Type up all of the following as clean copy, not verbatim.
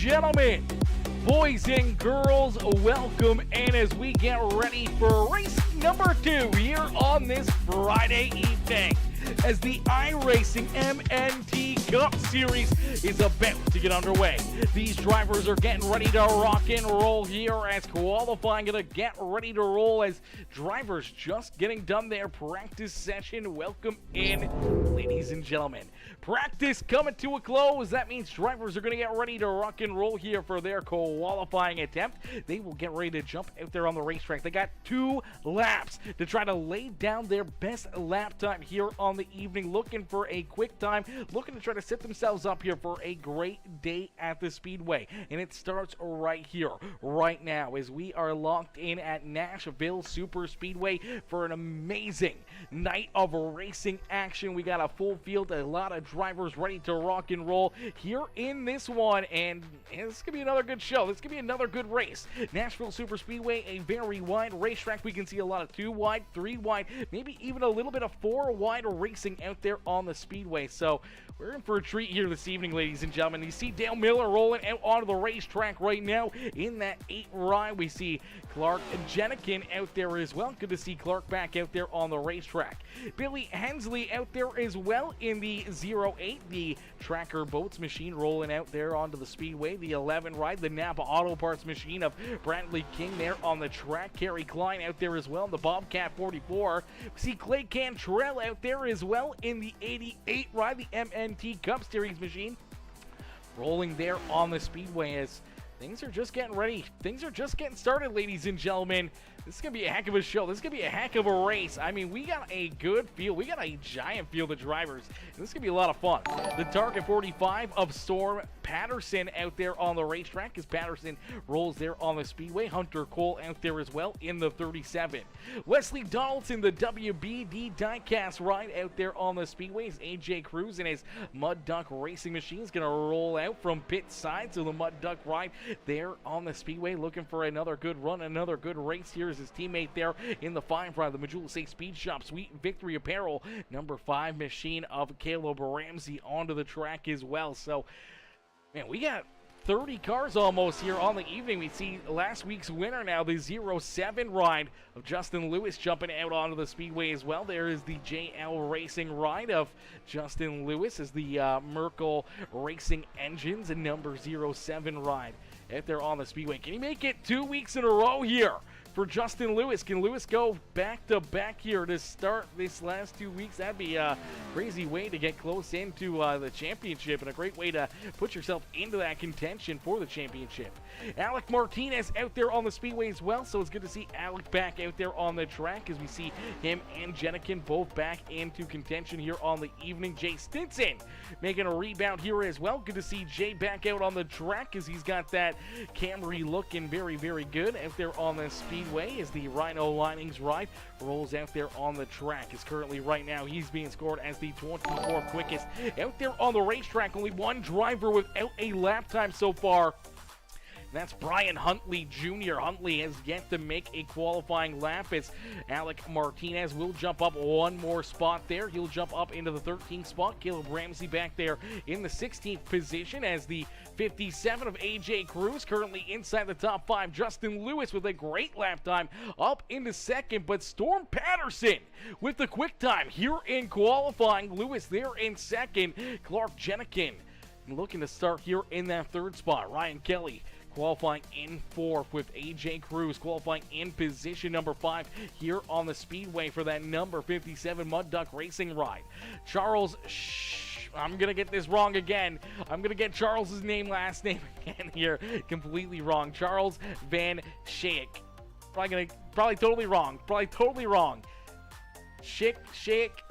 gentlemen, boys and girls, welcome in as we get ready for race number 2 here on this Friday evening, as the iRacing MNT Cup Series is about to get underway. These drivers are getting ready to rock and roll here as qualifying to get ready to roll as drivers just getting done their practice session. Welcome in, ladies and gentlemen. Practice coming to a close. That means drivers are going to get ready to rock and roll here for their qualifying attempt. They will get ready to jump out there on the racetrack. They got 2 laps to try to lay down their best lap time here on the evening, looking for a quick time, looking to try to set themselves up here for a great day at the Speedway. And it starts right here, right now, as we are locked in at Nashville Super Speedway for an amazing night of racing action. We got a full field, a lot of drivers ready to rock and roll here in this one, and this could be another good show. This could be another good race. Nashville Super Speedway, a very wide racetrack. We can see a lot of 2 wide, 3 wide, maybe even a little bit of 4 wide racing out there on the Speedway. So we're in for a treat here this evening, ladies and gentlemen. You see Dale Miller rolling out onto the racetrack right now in that 8 ride. We see Clark Jenikin out there as well. Good to see Clark back out there on the racetrack. Billy Hensley out there as well in the 08, the Tracker Boats machine rolling out there onto the Speedway. The 11 ride, the Napa Auto Parts machine of Bradley King there on the track. Kerry Klein out there as well in the Bobcat 44. We see Clay Cantrell out there as well in the 88 ride, the MNT Cup Series machine, rolling there on the Speedway as things are just getting ready. Things are just getting started, ladies and gentlemen. This is going to be a heck of a show. This is going to be a heck of a race. I mean, we got a good field. We got a giant field of drivers. And this is going to be a lot of fun. The Target 45 of Storm Patterson out there on the racetrack as Patterson rolls there on the Speedway. Hunter Cole out there as well in the 37. Wesley Donaldson, the WBD diecast ride out there on the Speedway. As AJ Cruz and his Mud Duck Racing machine is going to roll out from pit side. So the Mud Duck ride there on the Speedway, looking for another good run, another good race here. His teammate there in the 5 ride, the Majula State Speed Shop Sweet Victory Apparel number 5 machine of Caleb Ramsey onto the track as well. So, man, we got 30 cars almost here on the evening. We see last week's winner now, the 07 ride of Justin Lewis jumping out onto the Speedway as well. There is the JL Racing ride of Justin Lewis as the Merkel Racing Engines and number 07 ride out there on the Speedway. Can he make it 2 weeks in a row here for Justin Lewis? Can Lewis go back-to-back here to start this last 2 weeks? That'd be a crazy way to get close into the championship and a great way to put yourself into that contention for the championship. Alec Martinez out there on the Speedway as well, so it's good to see Alec back out there on the track as we see him and Jenikin both back into contention here on the evening. Jay Stinson making a rebound here as well. Good to see Jay back out on the track as he's got that Camry looking very, very good out there on the Speedway as the Rhino Linings ride rolls out there on the track. Is currently right now he's being scored as the 24th quickest out there on the racetrack. Only one driver without a lap time so far. That's Brian Huntley Jr. Huntley has yet to make a qualifying lap as Alec Martinez will jump up one more spot there. He'll jump up into the 13th spot. Caleb Ramsey back there in the 16th position as the 57 of AJ Cruz currently inside the top 5. Justin Lewis with a great lap time up into 2nd, but Storm Patterson with the quick time here in qualifying. Lewis there in 2nd. Clark Jenikin looking to start here in that 3rd spot. Ryan Kelly qualifying in 4th with AJ Cruz qualifying in position number 5 here on the Speedway for that number 57 Mud Duck Racing ride. Charles, I'm going to get this wrong again. I'm going to get Charles's last name again here completely wrong. Charles Van Schaik. Probably totally wrong. Shake,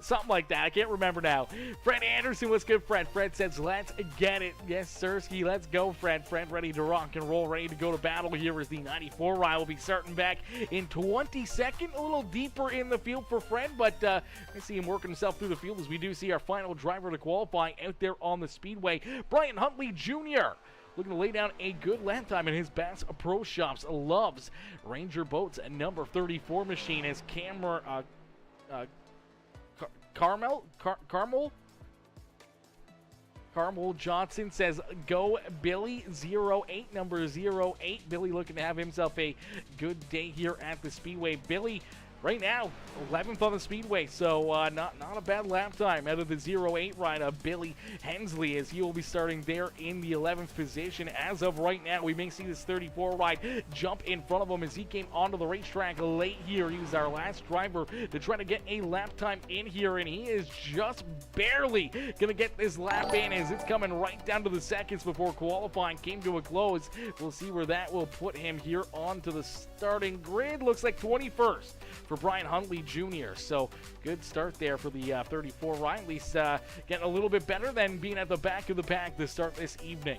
something like that. I can't remember now. Fred Anderson, what's good, Fred? Fred says, let's get it. Yes, Sirski, let's go, Fred. Fred ready to rock and roll, ready to go to battle here as the 94 ride will be starting back in 22nd. A little deeper in the field for Fred, but I see him working himself through the field as we do see our final driver to qualify out there on the Speedway. Brian Huntley Jr. looking to lay down a good lap time in his Bass Pro Shops. Loves Ranger Boats, a number 34 machine as Carmel Carmel Johnson says, go Billy 08, number 08. Billy looking to have himself a good day here at the Speedway. Billy, right now, 11th on the Speedway, so not a bad lap time out of the 08 ride of Billy Hensley, as he will be starting there in the 11th position. As of right now, we may see this 34 ride jump in front of him as he came onto the racetrack late here. He was our last driver to try to get a lap time in here, and he is just barely going to get this lap in as it's coming right down to the seconds before qualifying came to a close. We'll see where that will put him here onto the starting grid. Looks like 21st. For Brian Huntley Jr. So good start there for the 34 ride. At least getting a little bit better than being at the back of the pack to start this evening.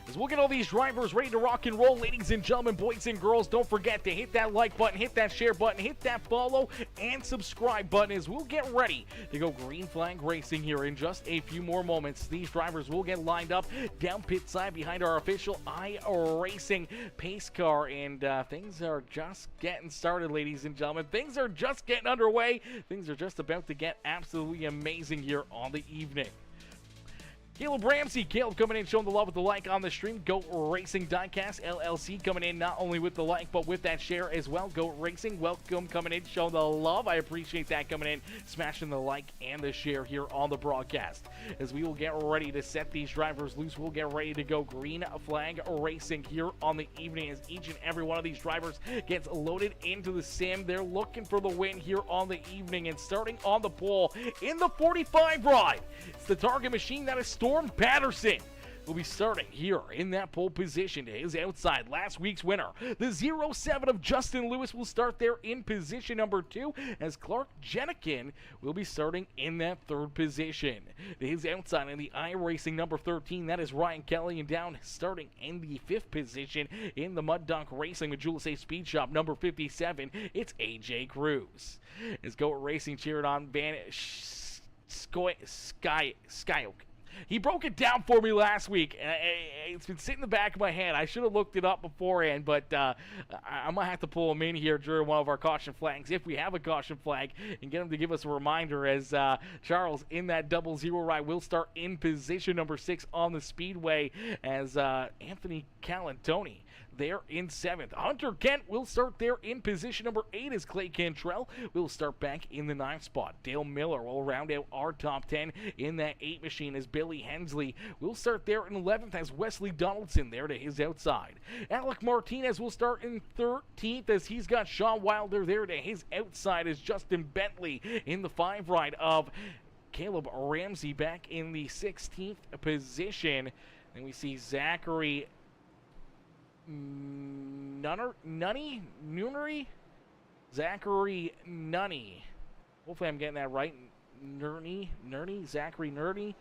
As we'll get all these drivers ready to rock and roll, ladies and gentlemen, boys and girls, don't forget to hit that like button, hit that share button, hit that follow and subscribe button as we'll get ready to go green flag racing here in just a few more moments. These drivers will get lined up down pit side behind our official iRacing pace car, and things are just getting started, ladies and gentlemen. Things are just getting underway. Things are just about to get absolutely amazing here on the evening. Caleb Ramsey, Caleb coming in, showing the love with the like on the stream. Go Racing Diecast LLC coming in not only with the like, but with that share as well. Go Racing, welcome coming in, showing the love. I appreciate that coming in, smashing the like and the share here on the broadcast. As we will get ready to set these drivers loose, we'll get ready to go green flag racing here on the evening as each and every one of these drivers gets loaded into the sim. They're looking for the win here on the evening, and starting on the pole in the 45 ride, it's the target machine that is Storm Patterson. Will be starting here in that pole position to his outside. Last week's winner, the 07 of Justin Lewis, will start there in position number 2, as Clark Jenikin will be starting in that 3rd position. To his outside in the iRacing number 13, that is Ryan Kelly, and down starting in the 5th position in the Mud Dunk Racing with Jules A Speed Shop number 57, it's AJ Cruz. As Go Racing cheered on Van Skyok. He broke it down for me last week. It's been sitting in the back of my head. I should have looked it up beforehand, but I might have to pull him in here during one of our caution flags, if we have a caution flag, and get him to give us a reminder, as Charles in that 00 ride will start in position number 6 on the Speedway, as Anthony Calantoni there in 7th. Hunter Kent will start there in position number 8, as Clay Cantrell will start back in the 9th spot. Dale Miller will round out our top 10 in that 8 machine, as Billy Hensley will start there in 11th, as Wesley Donaldson there to his outside. Alec Martinez will start in 13th, as he's got Sean Wilder there to his outside, as Justin Bentley in the 5 ride of Caleb Ramsey back in the 16th position. Then we see Zachary Nunnery? Zachary Nunny. Hopefully I'm getting that right. Zachary Nerney.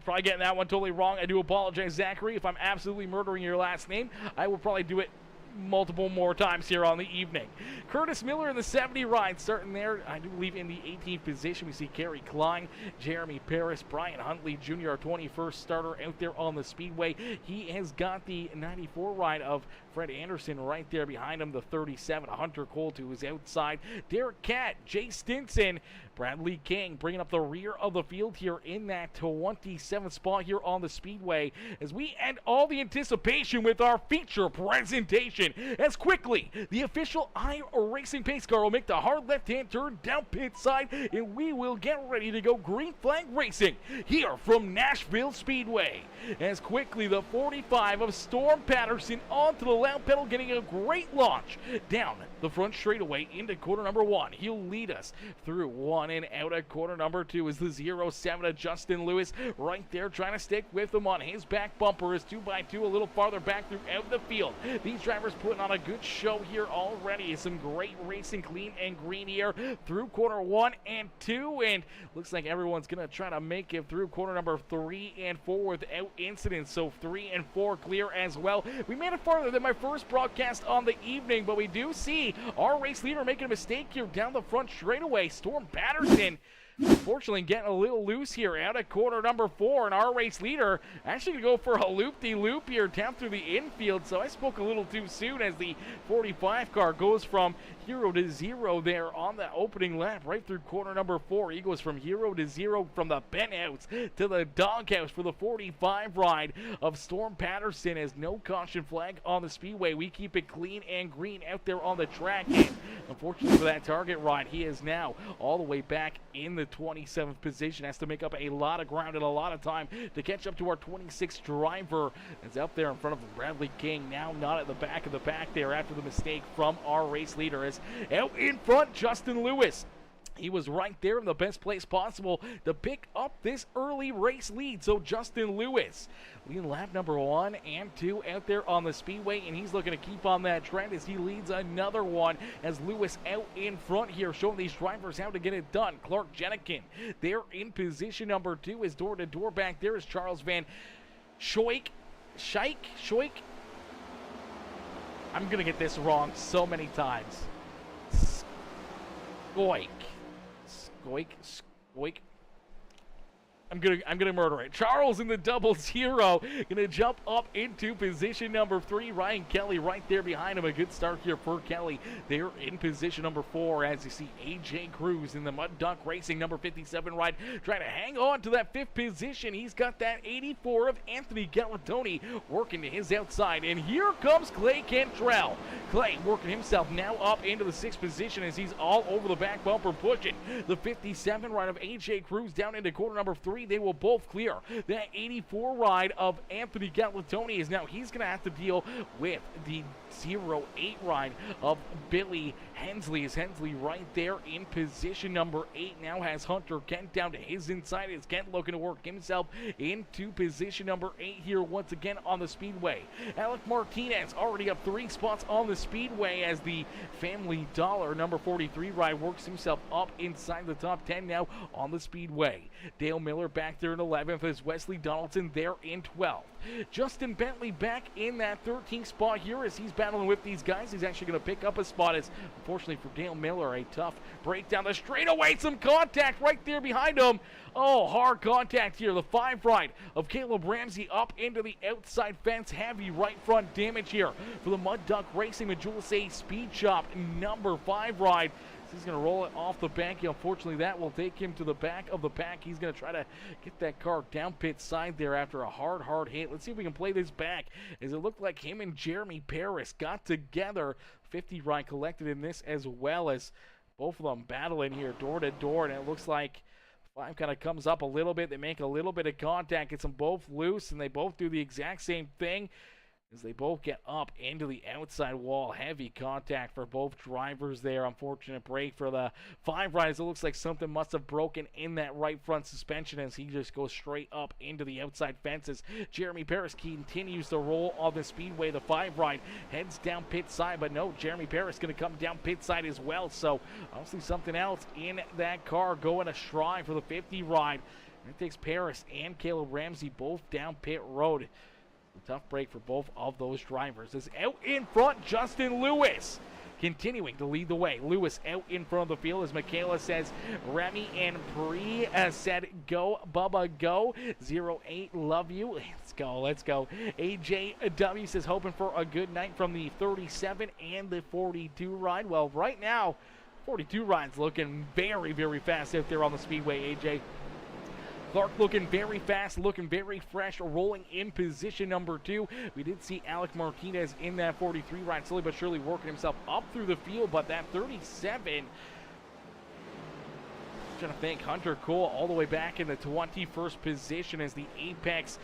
Probably getting that one totally wrong. I do apologize, Zachary, if I'm absolutely murdering your last name. I will probably do it multiple more times here on the evening. Curtis Miller in the 70 ride starting there, I do believe, in the 18th position. We see Kerry Klein, Jeremy Paris, Brian Huntley Jr., our 21st starter out there on the Speedway. He has got the 94 ride of Fred Anderson right there behind him, the 37, Hunter Cole to his outside. Derek Catt, Jay Stinson, Bradley King bringing up the rear of the field here in that 27th spot here on the Speedway, as we end all the anticipation with our feature presentation, as quickly the official iRacing pace car will make the hard left-hand turn down pit side, and we will get ready to go green flag racing here from Nashville Speedway. As quickly the 45 of Storm Patterson onto the loud pedal, getting a great launch down the front straightaway into corner number 1. He'll lead us through 1 and out of corner number 2 is the 07 of Justin Lewis right there, trying to stick with him on his back bumper, is 2x2 a little farther back throughout the field. These drivers putting on a good show here already. Some great racing, clean and green here through corner 1 and 2, and looks like everyone's gonna try to make it through corner number 3 and 4 without incident. So 3 and 4 clear as well. We made it farther than my first broadcast on the evening, but we do see our race leader making a mistake here down the front straightaway. Storm Patterson Unfortunately, getting a little loose here out at corner number 4, and our race leader actually going to go for a loop-de-loop here down through the infield, so I spoke a little too soon as the 45 car goes from hero to zero there on the opening lap right through corner number 4. He goes from hero to zero from the penthouse to the doghouse for the 45 ride of Storm Patterson, as no caution flag on the speedway. We keep it clean and green out there on the track, and unfortunately for that target ride, he is now all the way back in the 27th position. Has to make up a lot of ground and a lot of time to catch up to our 26th driver that's out there in front of Bradley King, now not at the back of the pack there after the mistake from our race leader. As out in front, Justin Lewis. He was right there in the best place possible to pick up this early race lead. So Justin Lewis leading lap number 1 and 2 out there on the speedway, and he's looking to keep on that trend as he leads another one as Lewis out in front here, showing these drivers how to get it done. Clark Jenikin there in position number 2 is door-to-door back there is Charles Van Schoik. I'm going to get this wrong so many times. Skoik. I'm gonna murder it. Charles in the 00, gonna jump up into position number 3. Ryan Kelly right there behind him. A good start here for Kelly. They're in position number 4 as you see AJ Cruz in the Mud Duck Racing number 57 ride trying to hang on to that 5th position. He's got that 84 of Anthony Galatoni working to his outside, and here comes Clay Cantrell. Clay working himself now up into the 6th position as he's all over the back bumper, pushing the 57 ride of AJ Cruz down into corner number 3. They will both clear. That 84 ride of Anthony Galatoni is now, he's going to have to deal with the 08 ride of Billy Hensley. Is Hensley right there in position number 8 now has Hunter Kent down to his inside. Is Kent looking to work himself into position number 8 here once again on the speedway. Alec Martinez already up 3 spots on the speedway as the Family Dollar number 43 ride works himself up inside the top 10 now on the speedway. Dale Miller back there in 11th as Wesley Donaldson there in 12th. Justin Bentley back in that 13th spot here as he's battling with these guys. He's actually going to pick up a spot as, unfortunately for Dale Miller, a tough break down the straightaway. Some contact right there behind him. Oh, hard contact here. The 5 ride of Caleb Ramsey up into the outside fence. Heavy right front damage here for the Mud Duck Racing Majula Speed Shop number 5 ride. He's going to roll it off the bank. Unfortunately, that will take him to the back of the pack. He's going to try to get that car down pit side there after a hard hit. Let's see if we can play this back, as it looked like him and Jeremy Paris got together. 50 ride collected in this, as well as both of them battling here door to door, and it looks like 5 kind of comes up a little bit. They make a little bit of contact, gets them both loose, and they both do the exact same thing as they both get up into the outside wall. Heavy contact for both drivers there. Unfortunate break for the 5 riders. It looks like something must have broken in that right front suspension as he just goes straight up into the outside fences. Jeremy Paris continues to roll on the speedway. The 5 ride heads down pit side, but no, Jeremy Paris going to come down pit side as well. So obviously something else in that car going astray for the 50 ride. It takes Paris and Caleb Ramsey both down pit road. A tough break for both of those drivers. Is out in front, Justin Lewis continuing to lead the way. Lewis out in front of the field as Michaela says, Remy and Bree said, go, Bubba, go. 08, love you. Let's go. AJW says, hoping for a good night from the 37 and the 42 ride. Well, right now, 42 ride's looking very fast out there on the speedway, AJ. Clark looking very fast, looking very fresh, rolling in position number 2. We did see Alec Martinez in that 43 ride, slowly but surely working himself up through the field, but that 37, trying to think, Hunter Cole all the way back in the 21st position as the Apex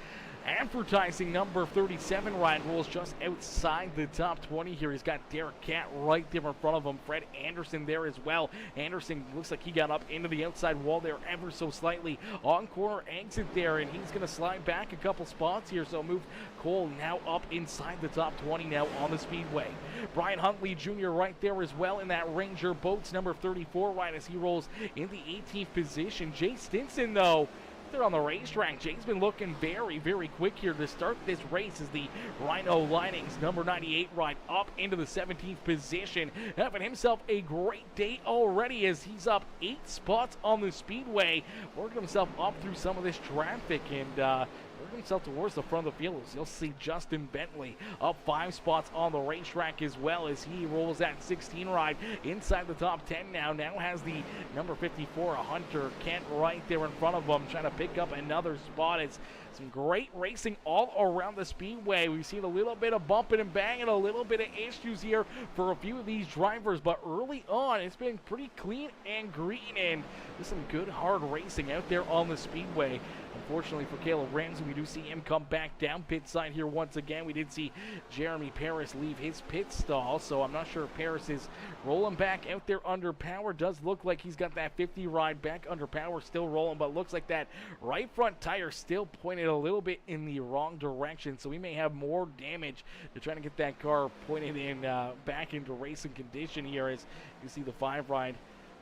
Advertising number 37 ride rolls just outside the top 20 here. He's got Derek Catt right there in front of him. Fred Anderson there as well. Anderson looks like he got up into the outside wall there ever so slightly. On corner exit there, and he's going to slide back a couple spots here. So move Cole now up inside the top 20 now on the speedway. Brian Huntley Jr. right there as well in that Ranger Boats number 34 ride as he rolls in the 18th position. Jay Stinson, though, back there on the racetrack. Jay's been looking very, very quick here to start this race as the Rhino Linings number 98 ride up into the 17th position, having himself a great day already as he's up 8 spots on the speedway, working himself up through some of this traffic and working himself towards the front of the field. You'll see Justin Bentley up 5 spots on the racetrack as well as he rolls that 16 ride inside the top 10 now. Now has the number 54, Hunter Kent, right there in front of him, trying to pick up another spot. It's some great racing all around the speedway. We've seen a little bit of bumping and banging, a little bit of issues here for a few of these drivers, but early on it's been pretty clean and green, and there's some good hard racing out there on the speedway. Unfortunately for Caleb Ramsey, we do see him come back down pit side here once again. We did see Jeremy Paris leave his pit stall, so I'm not sure if Paris is rolling back out there under power. Does look like he's got that 50 ride back under power, still rolling, but looks like that right front tire still pointed a little bit in the wrong direction, so we may have more damage to trying to get that car pointed in back into racing condition here as you see the 5 ride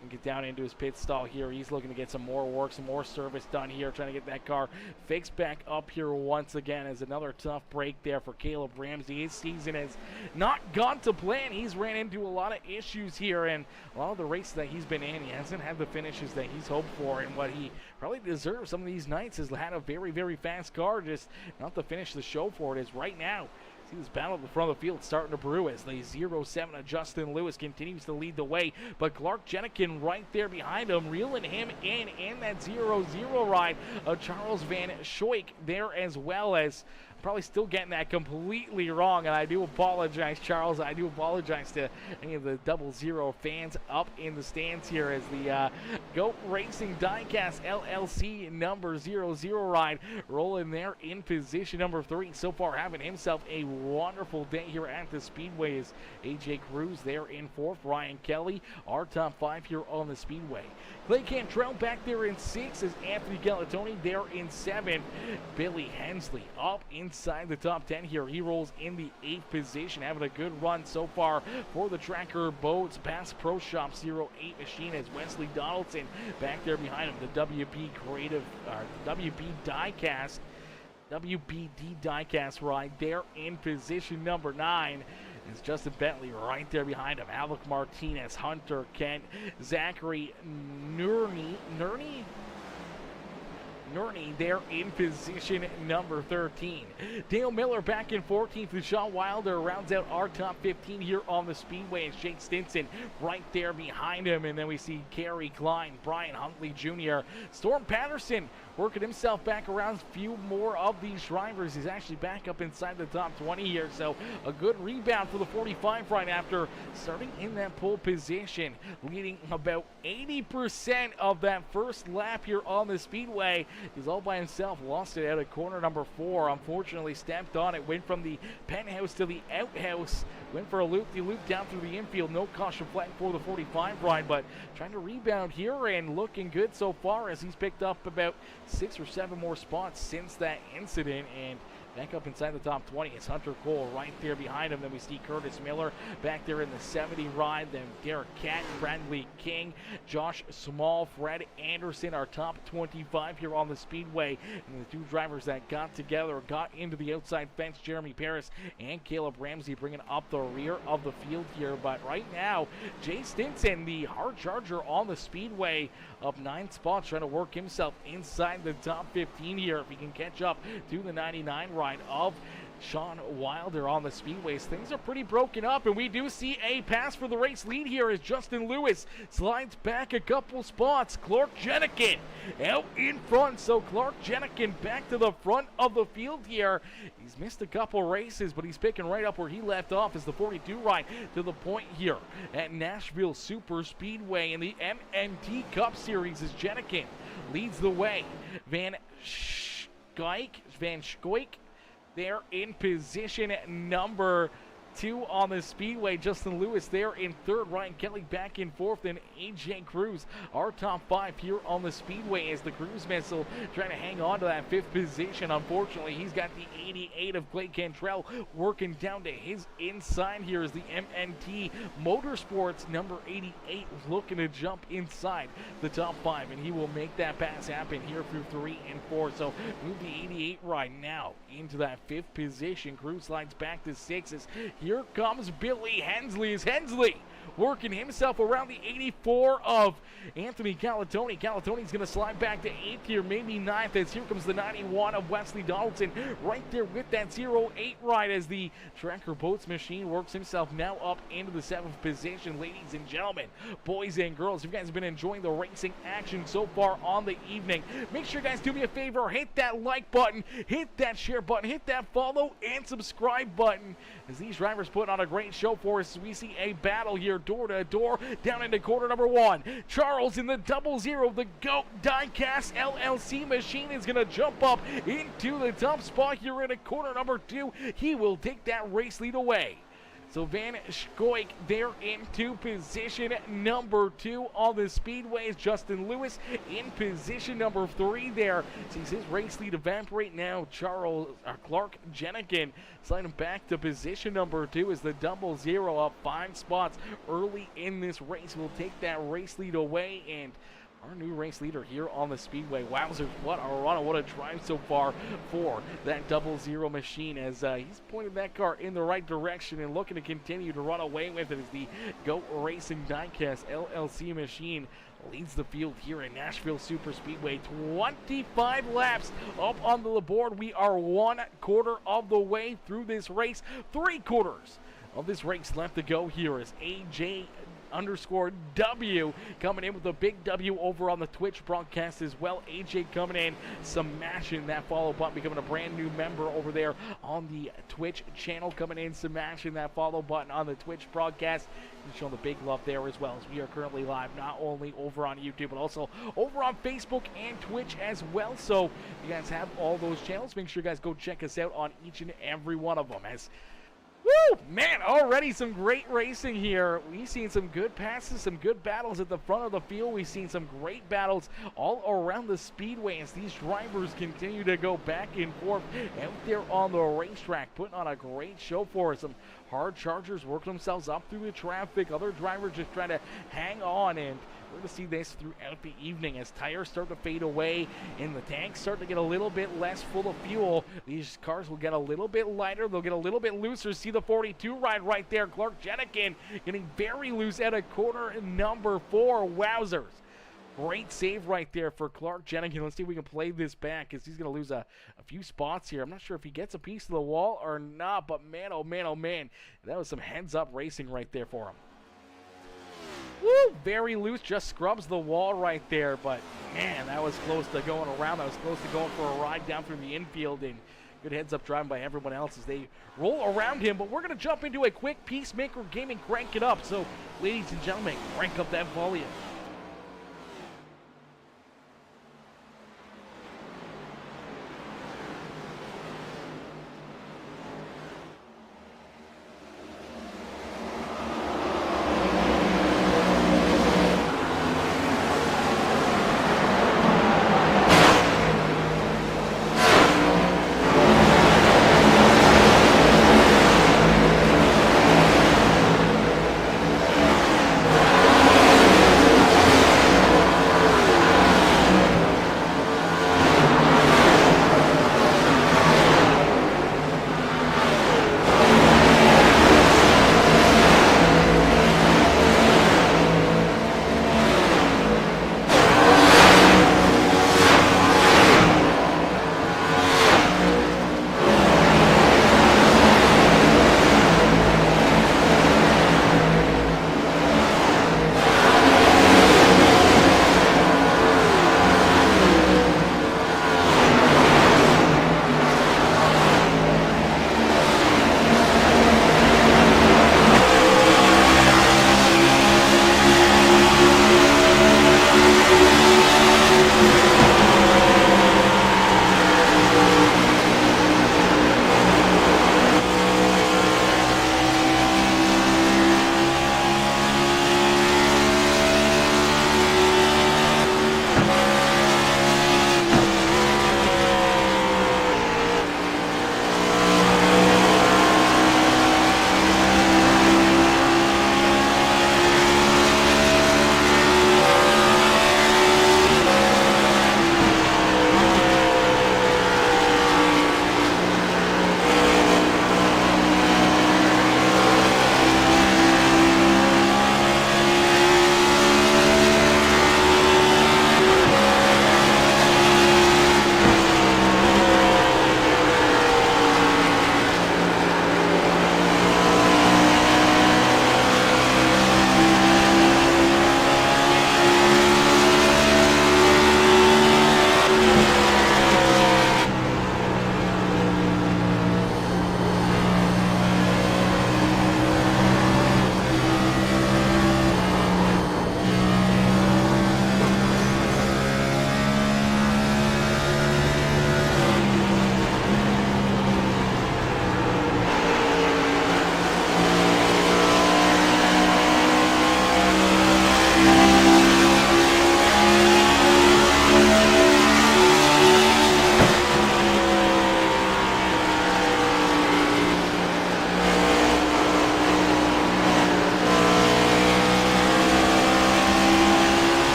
and get down into his pit stall here. He's looking to get some more work, some more service done here, trying to get that car fixed back up here once again as another tough break there for Caleb Ramsey. His season has not gone to plan. He's ran into a lot of issues here, and a lot of the races that he's been in, he hasn't had the finishes that he's hoped for, and what he probably deserves some of these nights has had a very, very fast car, just not to finish the show for it. Is right now see this battle at the front of the field starting to brew as the 07 of Justin Lewis continues to lead the way, but Clark Jenikin right there behind him, reeling him in, and that 0-0 ride of Charles Van Schoik there as well, as probably still getting that completely wrong, and I do apologize, Charles. I do apologize to any of the 00 fans up in the stands here as the Goat Racing Diecast LLC number 00 ride rolling there in position number 3. So far having himself a wonderful day here at the Speedway is AJ Cruz there in 4th. Ryan Kelly, our top 5 here on the Speedway. Clay Cantrell back there in 6th as Anthony Galatoni there in 7th. Billy Hensley up inside the top 10 here. He rolls in the 8th position, having a good run so far for the Tracker Boats Pass Pro Shop 08 machine as Wesley Donaldson back there behind him. The WB Diecast ride there in position number 9. Is Justin Bentley right there behind him. Alec Martinez, Hunter Kent, Zachary Nurney there in position number 13. Dale Miller back in 14th with Sean Wilder rounds out our top 15 here on the Speedway, and Jake Stinson right there behind him. And then we see Kerry Klein, Brian Huntley Jr., Storm Patterson working himself back around. A few more of these drivers. He's actually back up inside the top 20 here, so a good rebound for the 45 right after starting in that pole position, leading about 80% of that first lap here on the Speedway. He's all by himself, lost it out of corner number 4. Unfortunately stepped on it, went from the penthouse to the outhouse, went for a loop-de-loop down through the infield. No caution flag for the 45 ride, but trying to rebound here and looking good so far as he's picked up about 6 or 7 more spots since that incident, and back up inside the top 20 is Hunter Cole right there behind him. Then we see Curtis Miller back there in the 70 ride. Then Derek Catt, Bradley King, Josh Small, Fred Anderson, our top 25 here on the Speedway. And the 2 drivers that got together, got into the outside fence, Jeremy Paris and Caleb Ramsey bringing up the rear of the field here. But right now, Jay Stinson, the hard charger on the Speedway, up 9 spots, trying to work himself inside the top 15 here. If he can catch up to the 99 ride of Sean Wilder on the Speedways. Things are pretty broken up, and we do see a pass for the race lead here as Justin Lewis slides back a couple spots. Clark Jenikin out in front, so Clark Jenikin back to the front of the field here. He's missed a couple races, but he's picking right up where he left off as the 42 ride to the point here at Nashville Super Speedway in the MNT Cup Series as Jenikin leads the way. Van Schoik there in position number 2 on the speedway. Justin Lewis there in third. Ryan Kelly back in fourth. And AJ Cruz, our top 5 here on the speedway, as the Cruz missile trying to hang on to that 5th position. Unfortunately, he's got the 88 of Clay Cantrell working down to his inside here, as the MNT Motorsports number 88 looking to jump inside the top 5, and he will make that pass happen here through 3 and 4. So move the 88 right now into that 5th position. Cruz slides back to 6 as here comes Billy Hensley. Is Hensley working himself around the 84 of Anthony Calatoni. Calatoni's going to slide back to 8th here, maybe 9th, as here comes the 91 of Wesley Donaldson right there with that 08 ride, as the Tracker Boats machine works himself now up into the 7th position. Ladies and gentlemen, boys and girls, if you guys have been enjoying the racing action so far on the evening, make sure you guys do me a favor, hit that like button, hit that share button, hit that follow and subscribe button, as these drivers put on a great show for us. We see a battle here, door to door, down into quarter number 1. Charles in the 00, the GOAT Diecast LLC machine, is going to jump up into the top spot here in a quarter number 2. He will take that race lead away. So Van Schoik there into position number 2 on the speedways. Justin Lewis in position number 3 there. Sees his race lead evaporate now. Clark Jenikin sliding back to position number 2 as the 00 up 5 spots early in this race will take that race lead away. And our new race leader here on the speedway. Wowzers, what a run, what a drive so far for that 00 machine, as he's pointed that car in the right direction and looking to continue to run away with it, as the GOAT Racing Diecast LLC machine leads the field here in Nashville Super Speedway. 25 laps up on the board. We are 1/4 of the way through this race. 3/4 of this race left to go here, as AJ_W coming in with a big W over on the Twitch broadcast as well. AJ coming in, smashing that follow button, becoming a brand new member over there on the Twitch channel, coming in, smashing that follow button on the Twitch broadcast. He's showing the big love there as well, as we are currently live not only over on YouTube but also over on Facebook and Twitch as well. So if you guys have all those channels, make sure you guys go check us out on each and every one of them. As woo, man, already some great racing here. We've seen some good passes, some good battles at the front of the field. We've seen some great battles all around the speedway as these drivers continue to go back and forth out there on the racetrack, putting on a great show for us. Some hard chargers working themselves up through the traffic. Other drivers just trying to hang on, and we're going to see this throughout the evening as tires start to fade away and the tanks start to get a little bit less full of fuel. These cars will get a little bit lighter. They'll get a little bit looser. See the 42 ride right there. Clark Jenikin getting very loose at a quarter number 4. Wowzers. Great save right there for Clark Jenikin. Let's see if we can play this back, because he's going to lose a few spots here. I'm not sure if he gets a piece of the wall or not, but man, oh man, oh man. That was some heads-up racing right there for him. Woo! Very loose, just scrubs the wall right there, but man, that was close to going around. That was close to going for a ride down through the infield, and good heads-up driving by everyone else as they roll around him. But we're going to jump into a quick Peacemaker game and crank it up. So, ladies and gentlemen, crank up that volume.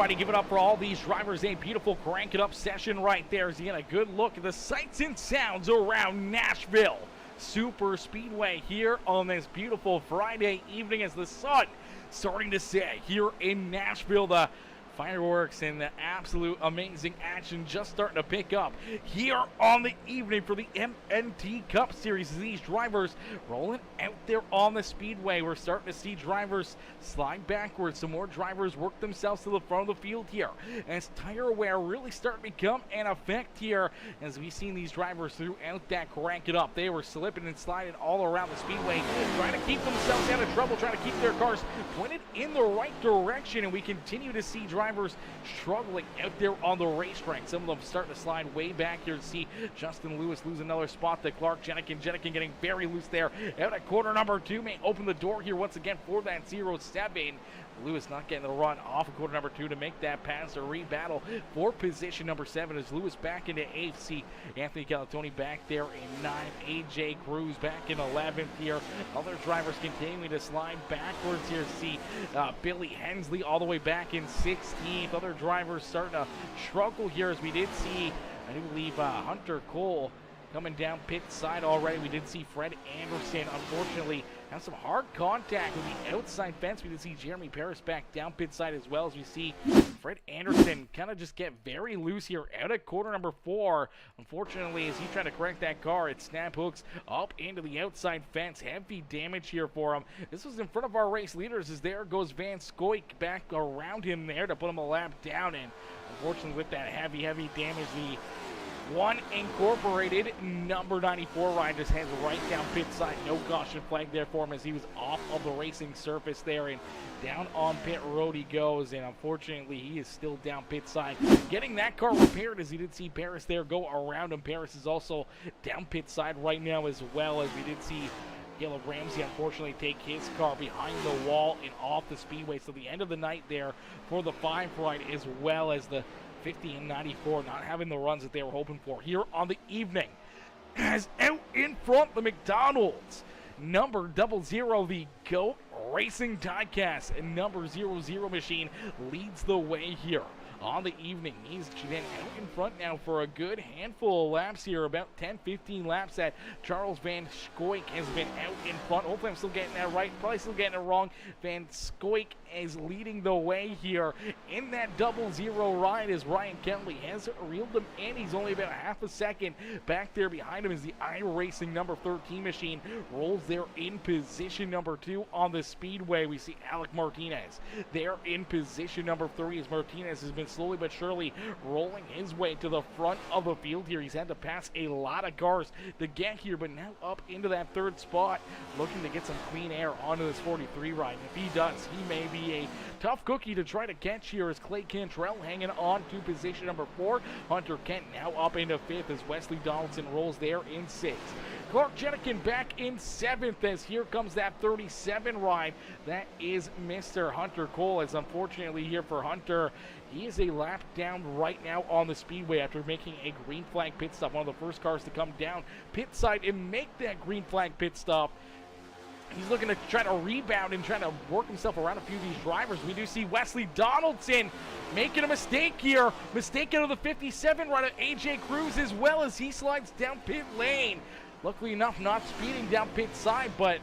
everybody. Give it up for all these drivers. A beautiful crank it up session right there as you get a good look at the sights and sounds around Nashville Super Speedway here on this beautiful Friday evening as the sun starting to set here in Nashville. The fireworks and the absolute amazing action just starting to pick up here on the evening for the MNT Cup Series. These drivers rolling out there on the speedway. We're starting to see drivers slide backwards. Some more drivers work themselves to the front of the field here as tire wear really starting to become an effect here as we've seen these drivers throughout that crank it up. They were slipping and sliding all around the speedway, trying to keep themselves out of trouble, trying to keep their cars pointed in the right direction, and we continue to see drivers struggling out there on the racetrack. Some of them starting to slide way back here to see Justin Lewis lose another spot to Clark Jenikin. Jenikin getting very loose there out at corner number 2. May open the door here once again for that 07. Lewis not getting the run off of quarter number 2 to make that pass or rebattle for position number 7 as Lewis back into 8th. See Anthony Calatoni back there in 9th. AJ Cruz back in 11th here. Other drivers continuing to slide backwards here. See Billy Hensley all the way back in 16th. Other drivers starting to struggle here as we did see, I do believe, Hunter Cole coming down pit side already. We did see Fred Anderson, unfortunately, have some hard contact with the outside fence. We did see Jeremy Paris back down pit side as well as we see Fred Anderson kind of just get very loose here out at corner number 4. Unfortunately, as he tried to correct that car, it snap hooks up into the outside fence. Heavy damage here for him. This was in front of our race leaders as there goes Van Scoik back around him there to put him a lap down. And unfortunately, with that heavy damage, the one incorporated number 94 ride just heads right down pit side. No caution flag there for him as he was off of the racing surface there, and down on pit road he goes, and unfortunately he is still down pit side getting that car repaired as he did see Paris there go around him. Paris is also down pit side right now as well as we did see Caleb Ramsey unfortunately take his car behind the wall and off the speedway. So the end of the night there for the 5 ride as well as the 50 and 94 not having the runs that they were hoping for here on the evening. As out in front, the McDonald's number 00, the GOAT Racing Diecast and number 00 machine leads the way here on the evening. He's been out in front now for a good handful of laps here, about 10-15 laps that Charles Van Scoik has been out in front. Hopefully I'm still getting that right, probably still getting it wrong. Van Scoik is leading the way here in that 00 ride as Ryan Kelly has reeled him in. He's only about half a second back there behind him as the iRacing number 13 machine rolls there in position number 2 on the speedway. We see Alec Martinez there in position number 3 as Martinez has been slowly but surely rolling his way to the front of the field here. He's had to pass a lot of cars to get here, but now up into that 3rd spot, looking to get some clean air onto this 43 ride. And if he does, he may be a tough cookie to try to catch here as Clay Cantrell hanging on to position number 4. Hunter Kent now up into 5th as Wesley Donaldson rolls there in 6th. Clark Jenikin back in 7th as here comes that 37 ride. That is Mr. Hunter Cole, as unfortunately here for Hunter, he is a lap down right now on the speedway after making a green flag pit stop. One of the first cars to come down pit side and make that green flag pit stop. He's looking to try to rebound and trying to work himself around a few of these drivers. We do see Wesley Donaldson making a mistake here. Mistake out of the 57 right at AJ Cruz as well as he slides down pit lane. Luckily enough, not speeding down pit side, but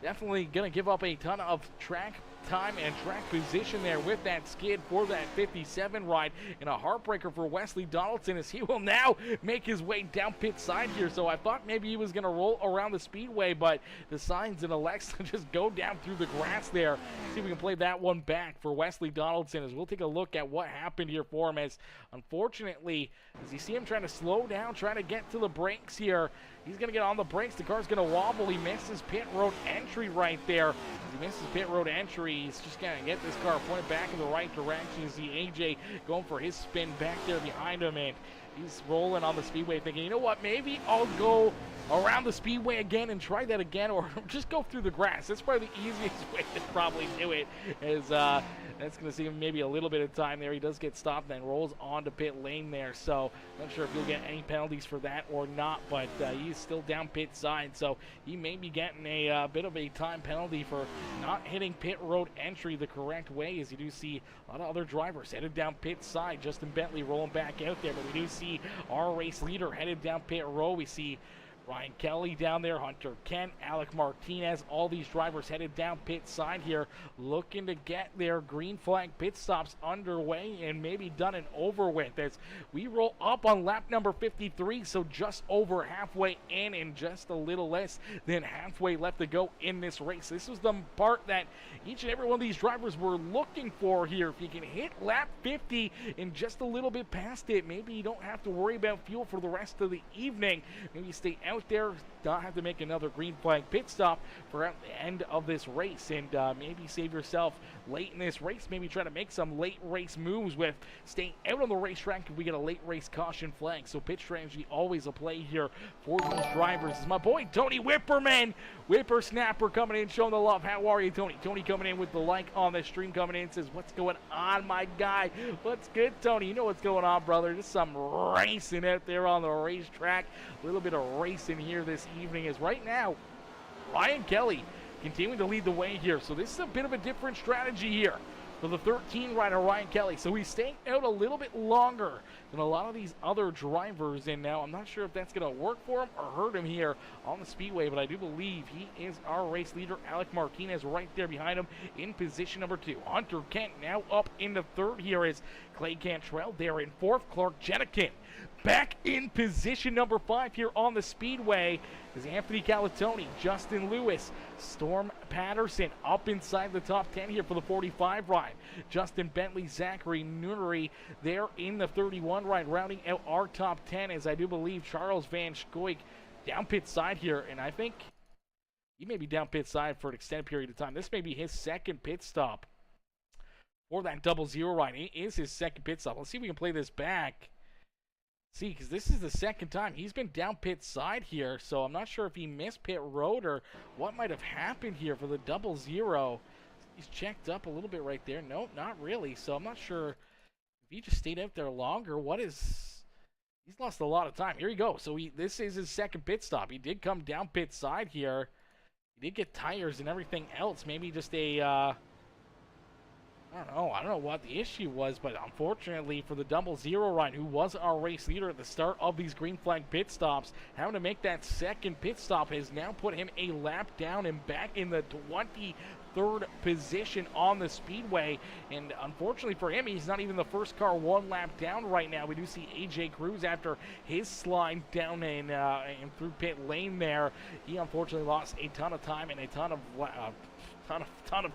definitely going to give up a ton of track time and track position there with that skid for that 57 ride, and a heartbreaker for Wesley Donaldson as he will now make his way down pit side here. So I thought maybe he was going to roll around the speedway, but decides and elects to just go down through the grass there. See if we can play that one back for Wesley Donaldson as we'll take a look at what happened here for him, as unfortunately as you see him trying to slow down, trying to get to the brakes here. He's going to get on the brakes. The car's going to wobble. He misses pit road entry right there. As he misses pit road entry, he's just going to get this car pointed back in the right direction. You see AJ going for his spin back there behind him, and He's rolling on the speedway thinking, you know what, maybe I'll go around the speedway again and try that again, or just go through the grass. That's probably the easiest way to probably do it, is that's going to see him maybe a little bit of time there. He does get stopped and then rolls onto pit lane there, so not sure if he'll get any penalties for that or not, but he's still down pit side, so he may be getting a bit of a time penalty for not hitting pit road entry the correct way, as you do see a lot of other drivers headed down pit side. Justin Bentley rolling back out there, but we do see our race leader headed down pit road. We see Ryan Kelly down there, Hunter Kent, Alec Martinez, all these drivers headed down pit side here, looking to get their green flag pit stops underway and maybe done and over with as we roll up on lap number 53, so just over halfway in and just a little less than halfway left to go in this race. This was the part that each and every one of these drivers were looking for here. If you can hit lap 50 and just a little bit past it, maybe you don't have to worry about fuel for the rest of the evening. Maybe stay out there, not have to make another green flag pit stop for at the end of this race, and maybe save yourself late in this race. Maybe try to make some late race moves with staying out on the racetrack if we get a late race caution flag. So pit strategy always a play here for these drivers. This is my boy Tony Whipperman, Whippersnapper, coming in showing the love. How are you, Tony? Tony coming in with the like on the stream, coming in, says, what's going on, my guy? What's good, Tony? You know what's going on, brother. Just some racing out there on the racetrack. A little bit of racing here this evening, as right now Ryan Kelly continuing to lead the way here. So this is a bit of a different strategy here for the 13 rider Ryan Kelly. So he's staying out a little bit longer than a lot of these other drivers, and now I'm not sure if that's going to work for him or hurt him here on the speedway, but I do believe he is our race leader. Alec Martinez right there behind him in position number 2. Hunter Kent now up into 3rd here is Clay Cantrell there in 4th. Clark Jenikin back in position number 5 here on the speedway is Anthony Calatoni, Justin Lewis, Storm Patterson up inside the top 10 here for the 45 ride. Justin Bentley, Zachary Noonery there in the 31 ride, rounding out our top 10, as I do believe Charles Van Schoik down pit side here, and I think he may be down pit side for an extended period of time. This may be his second pit stop for that 00 ride. It is his second pit stop. Let's see if we can play this back. See, because this is the second time he's been down pit side here, so I'm not sure if he missed pit road or what might have happened here for the 00. He's checked up a little bit right there. Nope, not really, so I'm not sure if he just stayed out there longer. He's lost a lot of time. Here you go. So this is his second pit stop. He did come down pit side here. He did get tires and everything else. Maybe just a I don't know what the issue was, but unfortunately for the 00 ride, who was our race leader at the start of these green flag pit stops, having to make that second pit stop has now put him a lap down and back in the 23rd position on the speedway. And unfortunately for him, he's not even the first car one lap down right now. We do see AJ Cruz after his slide down and through pit lane there. He unfortunately lost a ton of time and a ton of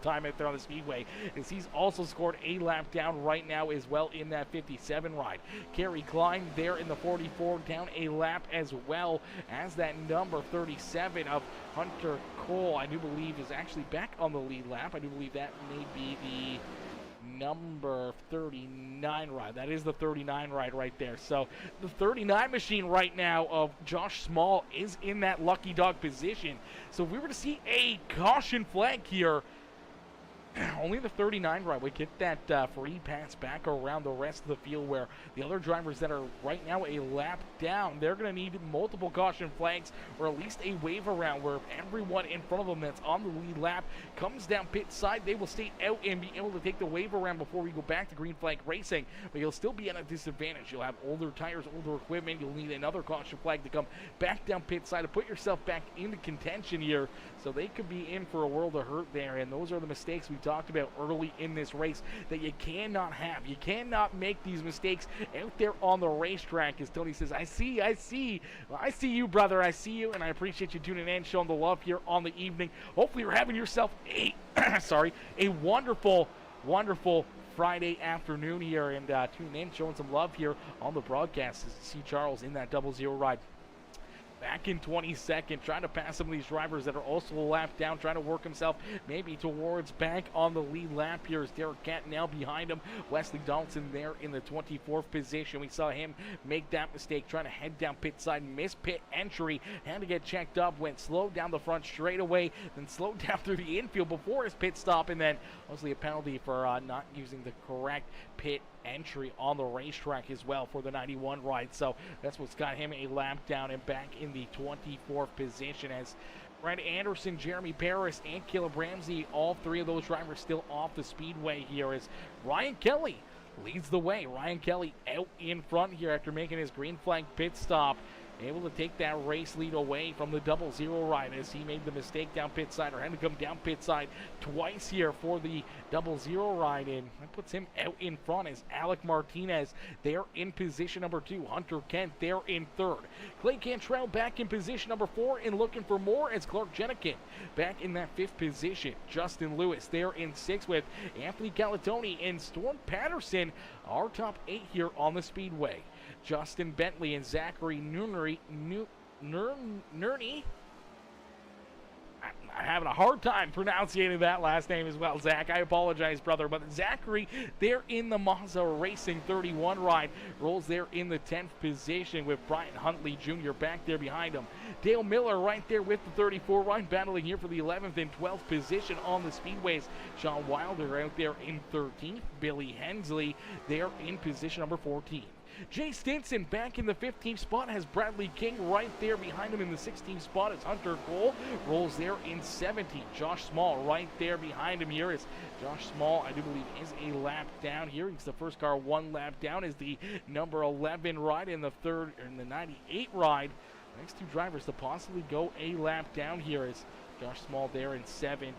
time out there on the speedway, as he's also scored a lap down right now as well in that 57 ride. Kerry Klein there in the 44 down a lap as well, as that number 37 of Hunter Cole, I do believe, is actually back on the lead lap. I do believe that may be the number 39 ride. That is the 39 ride right there. So the 39 machine right now of Josh Small is in that lucky dog position. So if we were to see a caution flag here, only the 39 ride would get that free pass back around the rest of the field, where the other drivers that are right now a lap down, they're going to need multiple caution flags or at least a wave around, where everyone in front of them that's on the lead lap comes down pit side, they will stay out and be able to take the wave around before we go back to green flag racing. But you'll still be at a disadvantage. You'll have older tires, older equipment. You'll need another caution flag to come back down pit side to put yourself back into contention here. So they could be in for a world of hurt there, and those are the mistakes we talked about early in this race that you cannot have. You cannot make these mistakes out there on the racetrack. As Tony says, I see you, brother. I see you, and I appreciate you tuning in, showing the love here on the evening. Hopefully you're having yourself a a wonderful Friday afternoon here, and tuning in, showing some love here on the broadcast as you see Charles in that 00 ride Back in 22nd, trying to pass some of these drivers that are also a lap down, trying to work himself maybe towards back on the lead lap here is Derek Cantnell behind him. Wesley Donaldson there in the 24th position. We saw him make that mistake, trying to head down pit side, miss pit entry, had to get checked up, went slow down the front straightaway, then slowed down through the infield before his pit stop, and then obviously a penalty for not using the correct pit entry on the racetrack as well for the 91 ride. So that's what's got him a lap down and back in the 24th position, as Brad Anderson, Jeremy Paris, and Caleb Ramsey, all three of those drivers still off the speedway here, as Ryan Kelly leads the way. Ryan Kelly out in front here after making his green flag pit stop, able to take that race lead away from the 00 ride, as he made the mistake down pit side, or had to come down pit side twice here for the 00 ride, and that puts him out in front as Alec Martinez there in position number 2. Hunter Kent there in 3rd. Clay Cantrell back in position number 4 and looking for more as Clark Jenikin back in that 5th position. Justin Lewis there in 6th with Anthony Galatoni and Storm Patterson, our top 8 here on the speedway. Justin Bentley and Zachary Nerney. I'm having a hard time pronouncing that last name as well, Zach. I apologize, brother. But Zachary there in the Mazda Racing 31 ride rolls there in the 10th position with Brian Huntley Jr. back there behind him. Dale Miller right there with the 34 ride, battling here for the 11th and 12th position on the speedways. Sean Wilder out there in 13th. Billy Hensley there in position number 14. Jay Stinson back in the 15th spot has Bradley King right there behind him in the 16th spot as Hunter Cole rolls there in 17th. Josh Small right there behind him here is Josh Small, I do believe, is a lap down here. He's the first car 1 lap down as the number 11 ride in the 98 ride. The next 2 drivers to possibly go a lap down here is Josh Small there in 17th,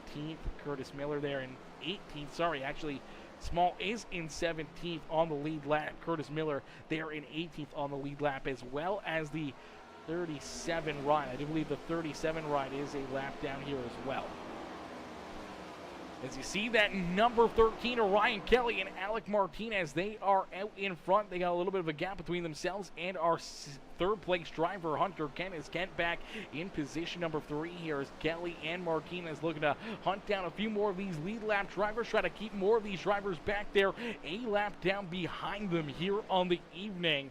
Curtis Miller there in 18th. Sorry, actually, Small is in 17th on the lead lap. Curtis Miller there in 18th on the lead lap, as well as the 37 ride. I do believe the 37 ride is a lap down here as well. As you see that number 13 of Ryan Kelly and Alec Martinez, they are out in front. They got a little bit of a gap between themselves and our 3rd place driver, Hunter Kent. Is Kent back in position number 3 here as Kelly and Martinez looking to hunt down a few more of these lead lap drivers, try to keep more of these drivers back there a lap down behind them here on the evening.